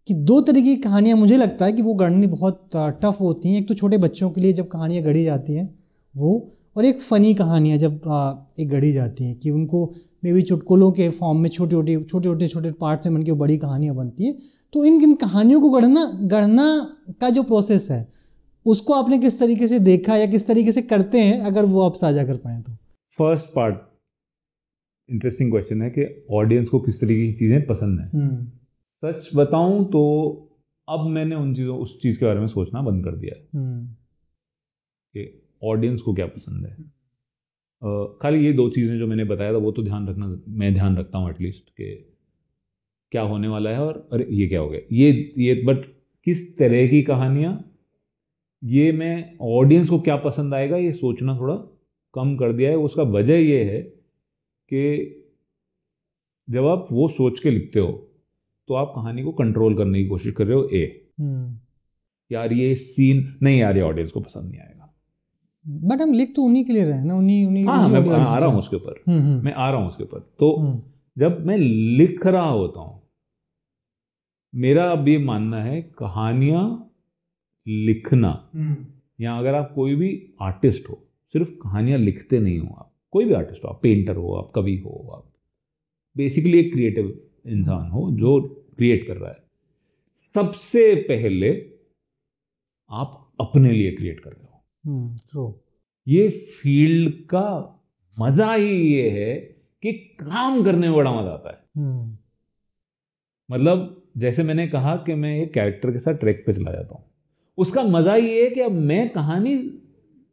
कि दो तरीके की कहानियाँ मुझे लगता है कि वो गढ़नी बहुत टफ होती हैं। एक तो छोटे बच्चों के लिए जब कहानियाँ गढ़ी जाती हैं वो, और एक फ़नी कहानियाँ जब एक गढ़ी जाती हैं कि उनको मे बी चुटकुलों के फॉर्म में छोटे पार्ट में बन के बड़ी कहानियाँ बनती हैं। तो इन कहानियों को गढ़ना का जो प्रोसेस है उसको आपने किस तरीके से देखा या किस तरीके से करते हैं, अगर वो आप साझा कर पाएँ तो।
फर्स्ट पार्ट इंटरेस्टिंग क्वेश्चन है कि ऑडियंस को किस तरीके की चीज़ें पसंद हैं। सच बताऊं तो अब मैंने उस चीज़ के बारे में सोचना बंद कर दिया है कि ऑडियंस को क्या पसंद है। खाली ये दो चीज़ें जो मैंने बताया था वो तो मैं ध्यान रखता हूँ एटलीस्ट कि क्या होने वाला है, और अरे ये क्या हो गया ये बट किस तरह की कहानियाँ, ये मैं ऑडियंस को क्या पसंद आएगा ये सोचना थोड़ा कम कर दिया है। उसका वजह ये है कि जब आप वो सोच के लिखते हो तो आप कहानी को कंट्रोल करने की कोशिश कर रहे हो। यार ये सीन नहीं, यार ये ऑडियंस को पसंद नहीं आएगा,
बट हम लिख तो उन्हीं के लिए रहे हैं ना, उन्हीं
हाँ, मैं आ रहा हूँ उसके ऊपर, मैं आ रहा हूँ उसके ऊपर। तो जब मैं लिख रहा होता हूँ, मेरा अब ये मानना है कहानियां लिखना, या अगर आप कोई भी आर्टिस्ट हो, सिर्फ कहानियां लिखते नहीं हो आप, कोई भी आर्टिस्ट हो, आप पेंटर हो, आप कवि हो, आप बेसिकली एक क्रिएटिव इंसान हो जो क्रिएट कर रहा है, सबसे पहले आप अपने लिए क्रिएट कर रहे हो। ये फील्ड का मजा ही ये है कि काम करने में बड़ा मजा आता है। मतलब जैसे मैंने कहा कि मैं एक कैरेक्टर के साथ ट्रैक पे चला जाता हूं, उसका मजा ये है कि अब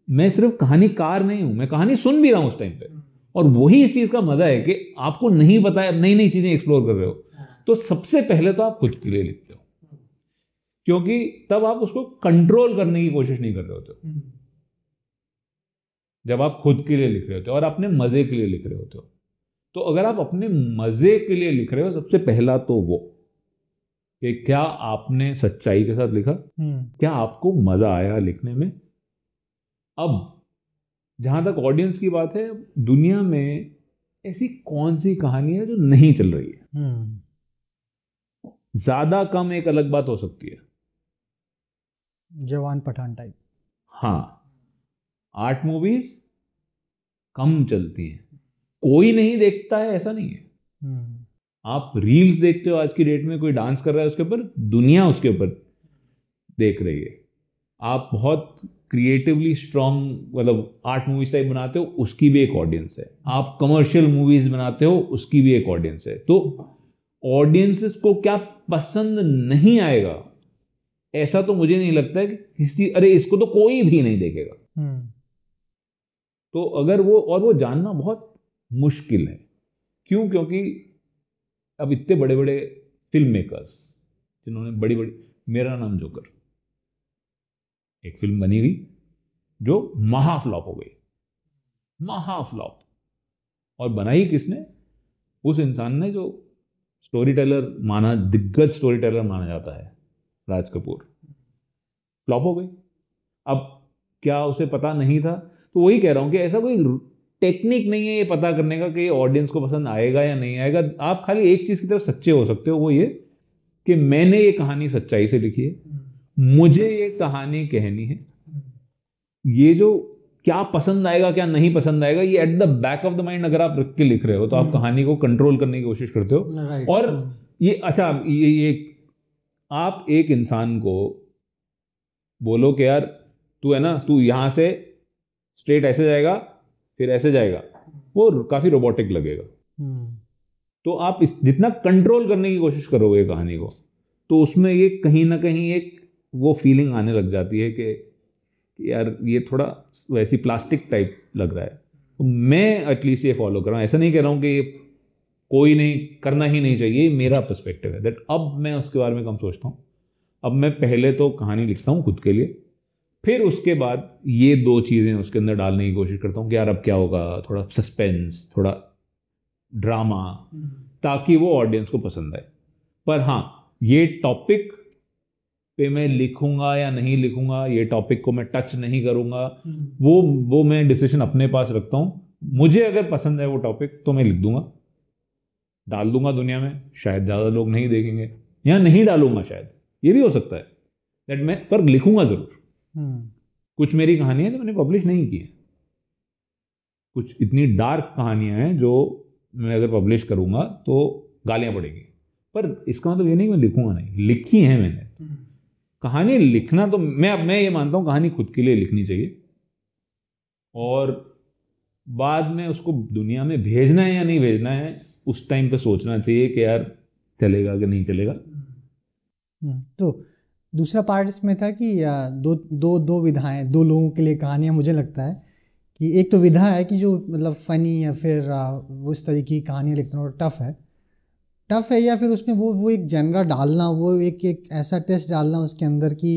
मैं सिर्फ कहानीकार नहीं हूं, मैं कहानी सुन भी रहा हूं उस टाइम पे, और वही इस चीज का मजा है कि आपको नहीं पता है, नई नई चीजें एक्सप्लोर कर रहे हो। तो सबसे पहले तो आप खुद के लिए लिखते हो, क्योंकि तब आप उसको कंट्रोल करने की कोशिश नहीं कर रहे होते हो। जब आप खुद के लिए लिख रहे होते हो और अपने मजे के लिए लिख रहे होते हो, तो अगर आप अपने मजे के लिए लिख रहे हो, सबसे पहला तो वो कि क्या आपने सच्चाई के साथ लिखा, क्या आपको मजा आया लिखने में। अब जहां तक ऑडियंस की बात है, दुनिया में ऐसी कौन सी कहानी है जो नहीं चल रही है? ज्यादा कम एक अलग बात हो सकती है,
जवान पठान टाइप।
हाँ, आर्ट मूवीज कम चलती हैं, कोई नहीं देखता है ऐसा नहीं है। आप रील्स देखते हो आज की डेट में, कोई डांस कर रहा है उसके ऊपर, दुनिया उसके ऊपर देख रही है। आप बहुत क्रिएटिवली स्ट्रॉन्ग मतलब आर्ट मूवीज टाइप बनाते हो, उसकी भी एक ऑडियंस है। आप कमर्शियल मूवीज बनाते हो, उसकी भी एक ऑडियंस है। तो ऑडियंसेस को क्या पसंद नहीं आएगा ऐसा तो मुझे नहीं लगता है कि अरे इसको तो कोई भी नहीं देखेगा। तो अगर वो जानना बहुत मुश्किल है। क्यों? क्योंकि अब इतने बड़े बड़े फिल्म मेकर्स जिन्होंने बड़ी बड़ी, मेरा नाम जोकर, एक फिल्म बनी हुई जो महाफ्लॉप हो गई, महाफ्लॉप। और बनाई किसने? उस इंसान ने जो स्टोरी टेलर दिग्गज स्टोरी टेलर माना जाता है, राज कपूर। फ्लॉप हो गई। अब क्या उसे पता नहीं था? तो वही कह रहा हूं कि ऐसा कोई टेक्निक नहीं है ये पता करने का कि ऑडियंस को पसंद आएगा या नहीं आएगा। आप खाली एक चीज की तरफ सच्चे हो सकते हो, वो ये कि मैंने ये कहानी सच्चाई से लिखी है, मुझे ये कहानी कहनी है। ये जो क्या पसंद आएगा क्या नहीं पसंद आएगा, ये at the back of the mind अगर आप रख के लिख रहे हो तो आप कहानी को कंट्रोल करने की कोशिश करते हो। और ये अच्छा, ये आप एक इंसान को बोलो कि यार तू है ना, तू यहां से स्ट्रेट ऐसे जाएगा फिर ऐसे जाएगा, वो काफी रोबोटिक लगेगा। तो आप जितना कंट्रोल करने की कोशिश करोगे कहानी को, तो उसमें ये कहीं ना कहीं एक वो फीलिंग आने लग जाती है कि यार ये थोड़ा वैसी प्लास्टिक टाइप लग रहा है। तो मैं एटलीस्ट ये फॉलो कर रहा हूँ, ऐसा नहीं कह रहा हूँ कि ये कोई नहीं करना ही नहीं चाहिए, मेरा पर्सपेक्टिव है दैट अब मैं उसके बारे में कम सोचता हूँ। अब मैं पहले तो कहानी लिखता हूँ खुद के लिए, फिर उसके बाद ये 2 चीज़ें उसके अंदर डालने की कोशिश करता हूँ कि यार अब क्या होगा, थोड़ा सस्पेंस, थोड़ा ड्रामा, ताकि वो ऑडियंस को पसंद आए। पर हाँ, ये टॉपिक पे मैं लिखूंगा या नहीं लिखूंगा, ये टॉपिक को मैं टच नहीं करूंगा, वो मैं डिसीजन अपने पास रखता हूँ। मुझे अगर पसंद है वो टॉपिक तो मैं लिख दूंगा, डाल दूंगा दुनिया में। शायद ज़्यादा लोग नहीं देखेंगे या नहीं डालूंगा, शायद ये भी हो सकता है दैट मैं, पर लिखूंगा ज़रूर। कुछ मेरी कहानियां जो मैंने पब्लिश नहीं की है, कुछ इतनी डार्क कहानियां हैं जो मैं अगर पब्लिश करूंगा तो गालियां पड़ेगी, पर इसका मतलब ये नहीं कि मैं लिखूंगा नहीं, लिखी है मैंने। कहानी लिखना तो मैं ये मानता हूं कहानी खुद के लिए लिखनी चाहिए, और बाद में उसको दुनिया में भेजना है या नहीं भेजना है उस टाइम पे सोचना चाहिए कि यार चलेगा कि नहीं चलेगा।
तो दूसरा पार्ट इसमें था कि दो विधाएं, 2 लोगों के लिए कहानियां। मुझे लगता है कि एक तो विधा है कि जो मतलब फ़नी या फिर उस तरीके की कहानियाँ लिखना टफ है, या फिर उसमें वो एक जनरा डालना, वो एक ऐसा टेस्ट डालना उसके अंदर कि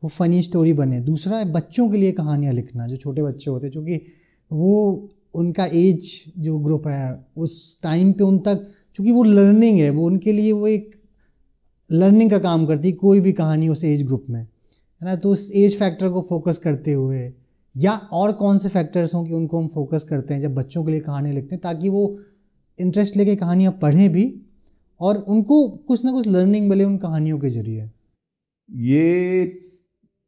वो फ़नी स्टोरी बने। दूसरा है बच्चों के लिए कहानियाँ लिखना, जो छोटे बच्चे होते हैं, चूँकि वो उनका एज जो ग्रुप है उस टाइम पे उन तक, चूँकि वो लर्निंग है, वो उनके लिए वो एक लर्निंग का काम करती है कोई भी कहानी उस एज ग्रुप में, है ना। तो उस एज फैक्टर को फोकस करते हुए, या और कौन से फैक्टर्स हों कि उनको हम फोकस करते हैं जब बच्चों के लिए कहानियाँ लिखते हैं, ताकि वो इंटरेस्ट लेके कहानियाँ पढ़ें भी और उनको कुछ ना कुछ लर्निंग मिले उन कहानियों के जरिए।
ये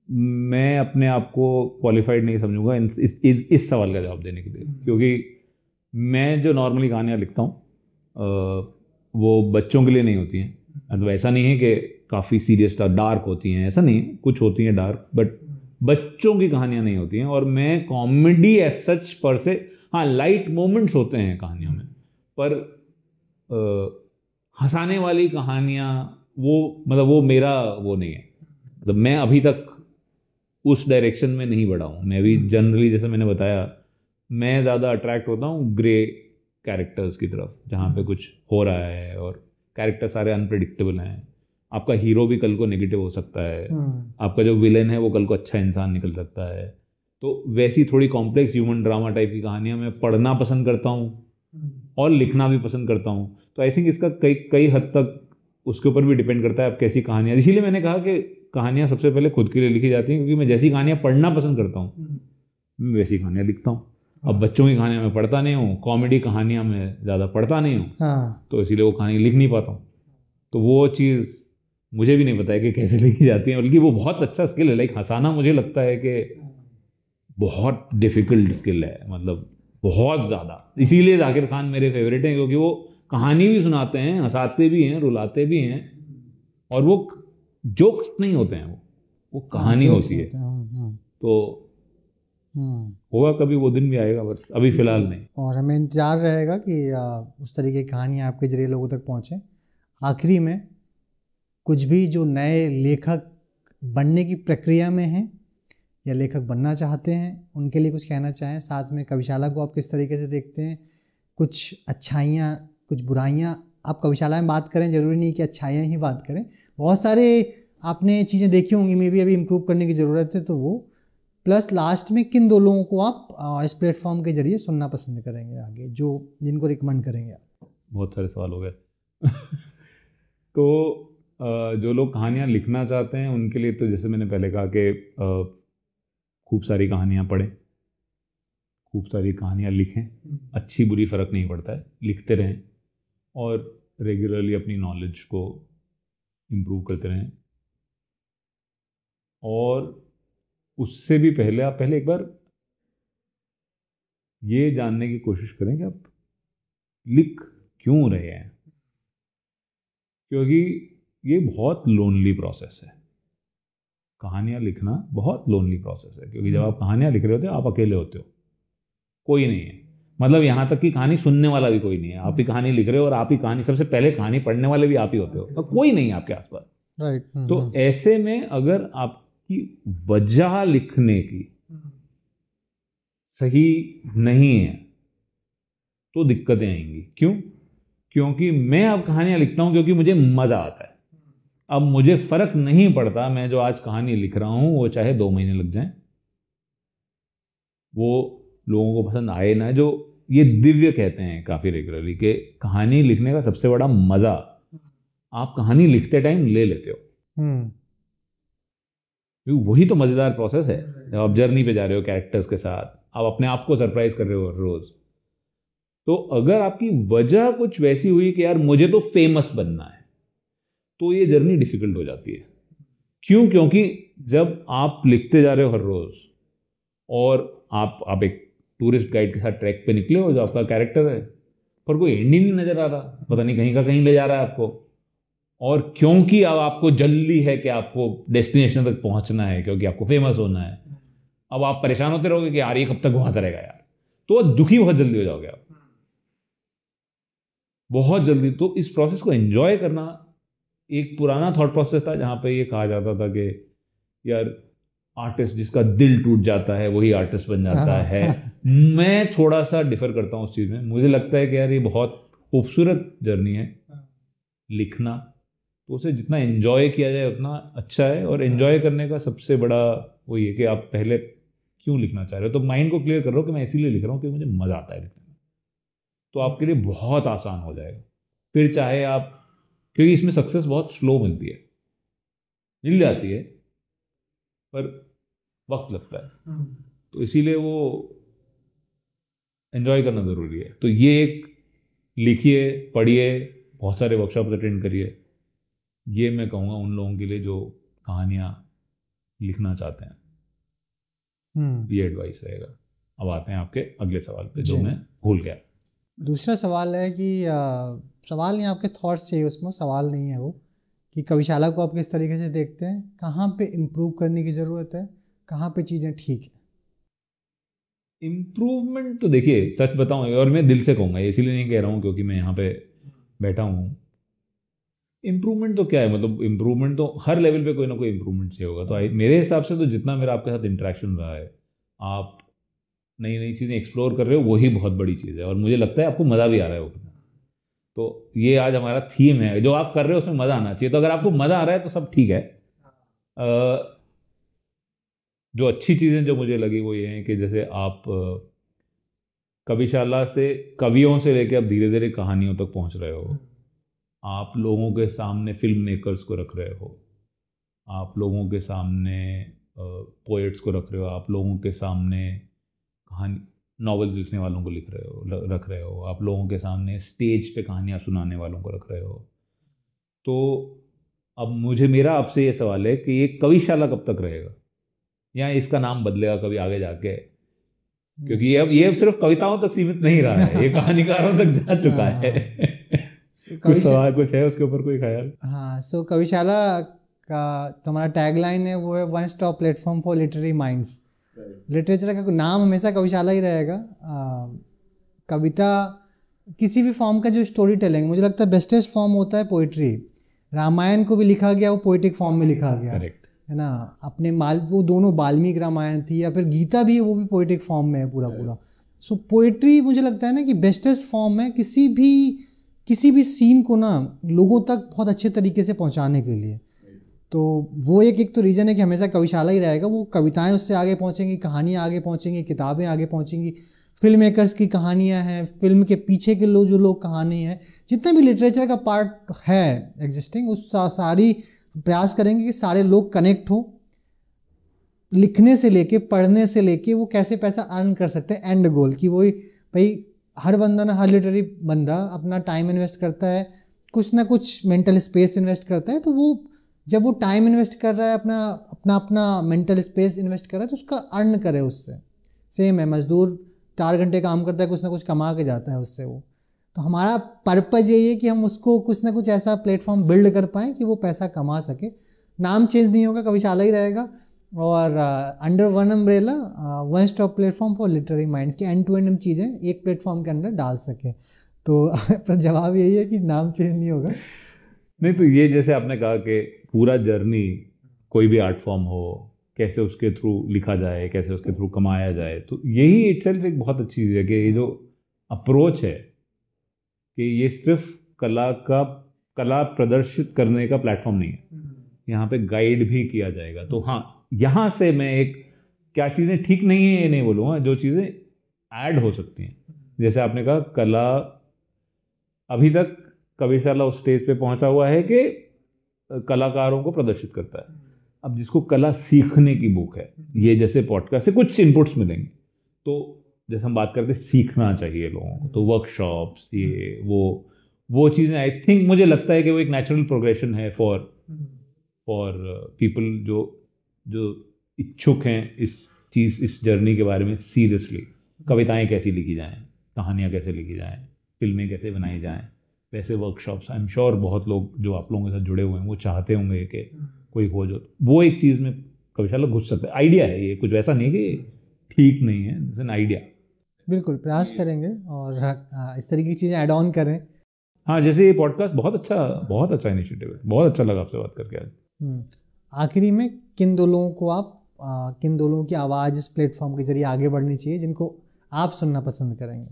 मैं अपने आप को क्वालिफाइड नहीं समझूंगा इस सवाल का जवाब देने के लिए, क्योंकि मैं जो नॉर्मली कहानियाँ लिखता हूँ वो बच्चों के लिए नहीं होती हैं। मतलब ऐसा नहीं है कि काफ़ी सीरियस डार्क होती हैं, ऐसा नहीं है, कुछ होती हैं डार्क, बट बच्चों की कहानियाँ नहीं होती हैं। और मैं कॉमेडी एज सच पर से, हाँ लाइट मोमेंट्स होते हैं कहानियों में, पर हंसाने वाली कहानियाँ वो मतलब वो मेरा वो नहीं है। मतलब मैं अभी तक उस डायरेक्शन में नहीं बढ़ा हूँ। मैं भी जनरली, जैसे मैंने बताया, मैं ज़्यादा अट्रैक्ट होता हूँ ग्रे कैरेक्टर्स की तरफ, जहाँ पे कुछ हो रहा है और कैरेक्टर सारे अनप्रेडिक्टेबल हैं। आपका हीरो भी कल को नेगेटिव हो सकता है, आपका जो विलेन है वो कल को अच्छा इंसान निकल सकता है। तो वैसी थोड़ी कॉम्प्लेक्स ह्यूमन ड्रामा टाइप की कहानियाँ मैं पढ़ना पसंद करता हूँ और लिखना भी पसंद करता हूँ। तो आई थिंक इसका कई हद तक उसके ऊपर भी डिपेंड करता है आप कैसी कहानियाँ। इसीलिए मैंने कहा कि कहानियाँ सबसे पहले खुद के लिए लिखी जाती हैं, क्योंकि मैं जैसी कहानियाँ पढ़ना पसंद करता हूँ मैं वैसी कहानियाँ लिखता हूँ। अब बच्चों की कहानियाँ मैं पढ़ता नहीं हूँ, कॉमेडी कहानियाँ मैं ज़्यादा पढ़ता नहीं हूँ, तो इसीलिए वो कहानी लिख नहीं पाता हूँ। तो वो चीज़ मुझे भी नहीं पता है कि कैसे लिखी जाती है, बल्कि वो बहुत अच्छा स्किल है। लाइक हंसाना मुझे लगता है कि बहुत डिफ़िकल्ट स्किल है, मतलब बहुत ज़्यादा। इसीलिए जाकिर खान मेरे फेवरेट हैं, क्योंकि वो कहानी भी सुनाते हैं, हंसाते भी हैं, रुलाते भी हैं, और वो जोक्स नहीं होते हैं, वो कहानी होती है। तो होगा कभी वो दिन भी आएगा, बस अभी फिलहाल नहीं।
और हमें इंतजार रहेगा कि उस तरीके की कहानियाँ आपके जरिए लोगों तक पहुँचे। आखिरी में कुछ भी जो नए लेखक बनने की प्रक्रिया में हैं या लेखक बनना चाहते हैं उनके लिए कुछ कहना चाहें, साथ में कविशाला को आप किस तरीके से देखते हैं, कुछ अच्छाइयाँ कुछ बुराइयाँ। आप कविशाला में बात करें, ज़रूरी नहीं कि अच्छाइयाँ ही बात करें, बहुत सारे आपने चीज़ें देखी होंगी, मे भी अभी इम्प्रूव करने की ज़रूरत है, तो वो प्लस लास्ट में किन 2 लोगों को आप इस प्लेटफॉर्म के जरिए सुनना पसंद करेंगे आगे, जो जिनको रिकमेंड करेंगे आप? बहुत
सारे सवाल हो गए तो जो लोग कहानियाँ लिखना चाहते हैं उनके लिए तो जैसे मैंने पहले कहा कि खूब सारी कहानियाँ पढ़ें, खूब सारी कहानियाँ लिखें, अच्छी बुरी फ़र्क नहीं पड़ता है, लिखते रहें और रेगुलरली अपनी नॉलेज को इम्प्रूव करते रहें। और उससे भी पहले आप एक बार ये जानने की कोशिश करें कि आप लिख क्यों रहे हैं, क्योंकि ये बहुत लोनली प्रोसेस है। कहानियाँ लिखना बहुत लोनली प्रोसेस है, क्योंकि जब आप कहानियाँ लिख रहे होते हो आप अकेले होते हो, कोई नहीं है। मतलब यहाँ तक कि कहानी सुनने वाला भी कोई नहीं है, आप ही कहानी लिख रहे हो और आप ही कहानी, सबसे पहले कहानी पढ़ने वाले भी आप ही होते हो, तो कोई नहीं है आपके आसपास।
राइट।
तो ऐसे में अगर आपकी वजह लिखने की सही नहीं है तो दिक्कतें आएंगी। क्यों? क्योंकि मैं अब कहानियां लिखता हूं क्योंकि मुझे मजा आता है। अब मुझे फर्क नहीं पड़ता मैं जो आज कहानी लिख रहा हूं वो चाहे 2 महीने लग जाएं, वो लोगों को पसंद आए ना। जो ये दिव्य कहते हैं काफी रेगुलरली कि कहानी लिखने का सबसे बड़ा मजा आप कहानी लिखते टाइम ले लेते हो, क्योंकि वही तो मजेदार प्रोसेस है। जब आप जर्नी पे जा रहे हो कैरेक्टर्स के साथ, आप अपने आप को सरप्राइज कर रहे हो रोज। तो अगर आपकी वजह कुछ वैसी हुई कि यार मुझे तो फेमस बनना है, तो ये जर्नी डिफिकल्ट हो जाती है। क्यों? क्योंकि जब आप लिखते जा रहे हो हर रोज और आप एक टूरिस्ट गाइड के साथ ट्रैक पे निकले हो, जो आपका कैरेक्टर है, पर कोई एंडिंग नहीं नजर आ रहा, पता नहीं कहीं का कहीं ले जा रहा है आपको, और क्योंकि अब आपको जल्दी है कि आपको डेस्टिनेशन तक पहुंचना है, क्योंकि आपको फेमस होना है, अब आप परेशान होते रहोगे कि यार ये कब तक वहां रहेगा यार, तो दुखी बहुत जल्दी हो जाओगे आप, बहुत जल्दी। तो इस प्रोसेस को एंजॉय करना, एक पुराना थॉट प्रोसेस था जहां पे ये कहा जाता था कि यार आर्टिस्ट जिसका दिल टूट जाता है वही आर्टिस्ट बन जाता है। मैं थोड़ा सा डिफर करता हूँ उस चीज में। मुझे लगता है कि यार ये बहुत खूबसूरत जर्नी है लिखना, तो उसे जितना एंजॉय किया जाए उतना अच्छा है। और एंजॉय करने का सबसे बड़ा वो ये कि आप पहले क्यों लिखना चाह रहे हो, तो माइंड को क्लियर कर रहे हो कि मैं इसीलिए लिख रहा हूँ कि मुझे मजा आता है लिखने में, तो आपके लिए बहुत आसान हो जाएगा। फिर चाहे आप, क्योंकि इसमें सक्सेस बहुत स्लो मिलती है, मिल जाती है पर वक्त लगता है, तो इसीलिए वो एंजॉय करना ज़रूरी है। तो ये एक लिखिए, पढ़िए, बहुत सारे वर्कशॉप अटेंड करिए, ये मैं कहूँगा उन लोगों के लिए जो कहानियाँ लिखना चाहते हैं, ये एडवाइस रहेगा। अब आते हैं आपके अगले सवाल पे जो मैं भूल गया।
दूसरा सवाल है कि सवाल नहीं, आपके थॉट्स चाहिए उसमें, सवाल नहीं है वो, कि कविशाला को आप किस तरीके से देखते हैं, कहाँ पे इम्प्रूव करने की ज़रूरत है, कहाँ पे चीज़ें ठीक है।
इम्प्रूवमेंट तो देखिए सच बताऊं, और मैं दिल से कहूँगा, इसीलिए नहीं कह रहा हूँ क्योंकि मैं यहाँ पे बैठा हूँ। इम्प्रूवमेंट तो क्या है, मतलब इम्प्रूवमेंट तो हर लेवल पे कोई ना कोई इम्प्रूवमेंट चाहिए होगा। तो मेरे हिसाब से तो जितना मेरा आपके साथ इंटरेक्शन रहा है, आप नई नई चीज़ें एक्सप्लोर कर रहे हो, वही बहुत बड़ी चीज़ है। और मुझे लगता है आपको मज़ा भी आ रहा है वो। तो ये आज हमारा थीम है, जो आप कर रहे हो उसमें मज़ा आना चाहिए। तो अगर आपको मज़ा आ रहा है तो सब ठीक है। जो अच्छी चीज़ें जो मुझे लगी वो ये हैं कि जैसे आप कविशाला से, कवियों से लेकर आप धीरे धीरे कहानियों तक पहुंच रहे हो। आप लोगों के सामने फिल्म मेकर्स को रख रहे हो, आप लोगों के सामने पोएट्स को रख रहे हो, आप लोगों के सामने कहानी नॉवेल्स लिखने वालों को रख रहे हो, आप लोगों के सामने स्टेज पे कहानियाँ सुनाने वालों को रख रहे हो। तो अब मेरा आपसे ये सवाल है कि ये कविशाला कब तक रहेगा, या इसका नाम बदलेगा कभी आगे जाके? क्योंकि ये सिर्फ कविताओं तक सीमित नहीं रहा है, ये कहानीकारों तक जा चुका है। कुछ सवाल कुछ है उसके ऊपर, कोई ख्याल?
हाँ, सो कविशाला का तुम्हारा टैगलाइन है, वो है one stop platform for literary minds. Literature का नाम हमेशा कविशाला ही रहेगा। कविता किसी भी फॉर्म का जो स्टोरी टेलिंग, मुझे लगता है बेस्टेस्ट फॉर्म होता है पोइट्री। रामायण को भी लिखा गया वो पोइटिक फॉर्म में लिखा गया, है ना। अपने वो दोनों वाल्मीकि रामायण थी या फिर गीता भी है, वो भी पोइटिक फॉर्म में है पूरा। सो पोइट्री मुझे लगता है ना कि बेस्टेस्ट फॉर्म है किसी भी सीन को ना लोगों तक बहुत अच्छे तरीके से पहुंचाने के लिए। तो वो एक तो रीज़न है कि हमेशा कविशाला ही रहेगा। वो कविताएं उससे आगे पहुंचेंगी, कहानियां आगे पहुंचेंगी, किताबें आगे पहुंचेंगी, फिल्म मेकर्स की कहानियां हैं, फिल्म के पीछे के जो लोग कहानी है, जितना भी लिटरेचर का पार्ट है एग्जिस्टिंग, उस सारी प्रयास करेंगे कि सारे लोग कनेक्ट हो, लिखने से लेके, पढ़ने से लेके वो कैसे पैसा अर्न कर सकते हैं, एंड गोल कि वही भाई हर बंदा ना, हर लिटरेरी बंदा अपना टाइम इन्वेस्ट करता है, कुछ ना कुछ मेंटल स्पेस इन्वेस्ट करता है। तो वो जब वो टाइम इन्वेस्ट कर रहा है, अपना मेंटल स्पेस इन्वेस्ट कर रहा है, तो उसका अर्न करे उससे। सेम है, मजदूर 4 घंटे काम करता है, कुछ ना कुछ कमा के जाता है उससे वो। तो हमारा पर्पज़ यही है कि हम उसको कुछ ना कुछ ऐसा प्लेटफॉर्म बिल्ड कर पाएँ कि वो पैसा कमा सके। नाम चेंज नहीं होगा, कविशाला ही रहेगा। और under one umbrella one stop platform for literary minds की एंड टू एंड हम चीज़ें एक प्लेटफॉर्म के अंदर डाल सकें। तो पर जवाब यही है कि नाम चेंज नहीं होगा।
नहीं, तो ये जैसे आपने कहा कि पूरा जर्नी कोई भी आर्ट फॉर्म हो, कैसे उसके थ्रू लिखा जाए, कैसे उसके थ्रू कमाया जाए, तो यही इटसेल्फ एक बहुत अच्छी चीज़ है कि ये जो अप्रोच है कि ये सिर्फ कला प्रदर्शित करने का प्लेटफॉर्म नहीं है, यहाँ पे गाइड भी किया जाएगा। तो हाँ, यहाँ से मैं एक क्या चीज़ें ठीक नहीं है ये नहीं बोलूँगा, जो चीज़ें ऐड हो सकती हैं। जैसे आपने कहा कला, अभी तक कविशाला उस स्टेज पे पहुंचा हुआ है कि कलाकारों को प्रदर्शित करता है। अब जिसको कला सीखने की बुक है, ये जैसे पॉडकास्ट से कुछ इनपुट्स मिलेंगे, तो जैसे हम बात करते सीखना चाहिए लोगों को, तो वर्कशॉप्स ये वो चीज़ें आई थिंक मुझे लगता है कि वो एक नेचुरल प्रोग्रेशन है फॉर पीपल जो इच्छुक हैं इस जर्नी के बारे में सीरियसली। कविताएं कैसी लिखी जाएं, कहानियाँ कैसे लिखी जाएं, फिल्में कैसे बनाई जाएं, वैसे वर्कशॉप्स आई एम श्योर बहुत लोग जो आप लोगों के साथ जुड़े हुए हैं वो चाहते होंगे कि कोई हो जो वो एक चीज़ में कविशाला घुस सकता है। आइडिया है ये, कुछ वैसा नहीं कि ठीक नहीं है, इट्स एन आइडिया।
बिल्कुल प्रयास करेंगे और इस तरीके की चीज़ें ऐड ऑन करें।
हाँ, जैसे ये पॉडकास्ट बहुत अच्छा इनिशिएटिव है, बहुत अच्छा लगा आपसे बात करके आज।
आखिरी में किन दो लोगों को किन दो लोगों की आवाज़ इस प्लेटफॉर्म के जरिए आगे बढ़नी चाहिए जिनको आप सुनना पसंद करेंगे?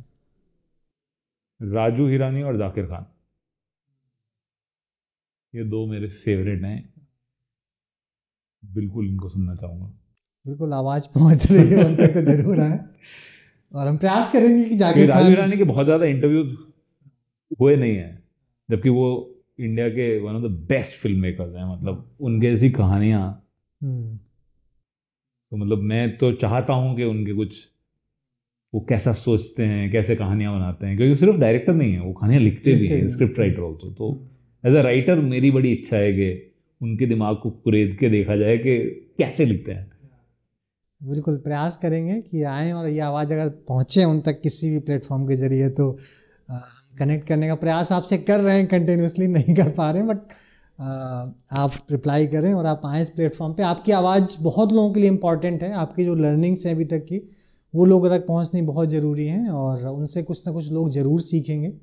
राजू हिरानी और जाकिर खान, ये दो मेरे फेवरेट हैं, बिल्कुल इनको सुनना चाहूँगा।
बिल्कुल आवाज़ पहुँच रही है उन तक तो जरूर आए और हम प्रयास करेंगे कि जाकिर खान।
राजू हिरानी के बहुत ज़्यादा इंटरव्यूज हुए नहीं हैं, जबकि वो इंडिया के one of the best film makers हैं। मतलब उनके ऐसी कहानियाँ, तो मतलब मैं तो चाहता हूँ कि उनके कुछ वो कैसा सोचते हैं, कैसे कहानियाँ बनाते हैं, क्योंकि सिर्फ डायरेक्टर नहीं है, वो कहानियाँ लिखते भी हैं, स्क्रिप्ट राइटर ऑल्सो। तो एज अ राइटर मेरी बड़ी इच्छा है कि उनके दिमाग को कुरेद के देखा जाए कि कैसे लिखते हैं।
बिल्कुल प्रयास करेंगे कि आएँ और ये आवाज़ अगर पहुँचे उन तक किसी भी प्लेटफॉर्म के जरिए तो कनेक्ट करने का प्रयास आपसे कर रहे हैं, कंटिन्यूसली नहीं कर पा रहे हैं, बट आप रिप्लाई करें और आप आएँ इस प्लेटफॉर्म पे। आपकी आवाज़ बहुत लोगों के लिए इम्पॉर्टेंट है, आपकी जो लर्निंग्स हैं अभी तक की वो लोगों तक पहुंचनी बहुत ज़रूरी है और उनसे कुछ ना कुछ लोग ज़रूर सीखेंगे।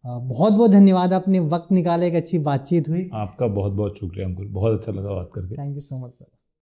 बहुत बहुत धन्यवाद, आपने वक्त निकाले, एक अच्छी बातचीत हुई।
आपका बहुत बहुत शुक्रिया अंकुर, बहुत अच्छा लगा बात करके।
Thank you so much sir.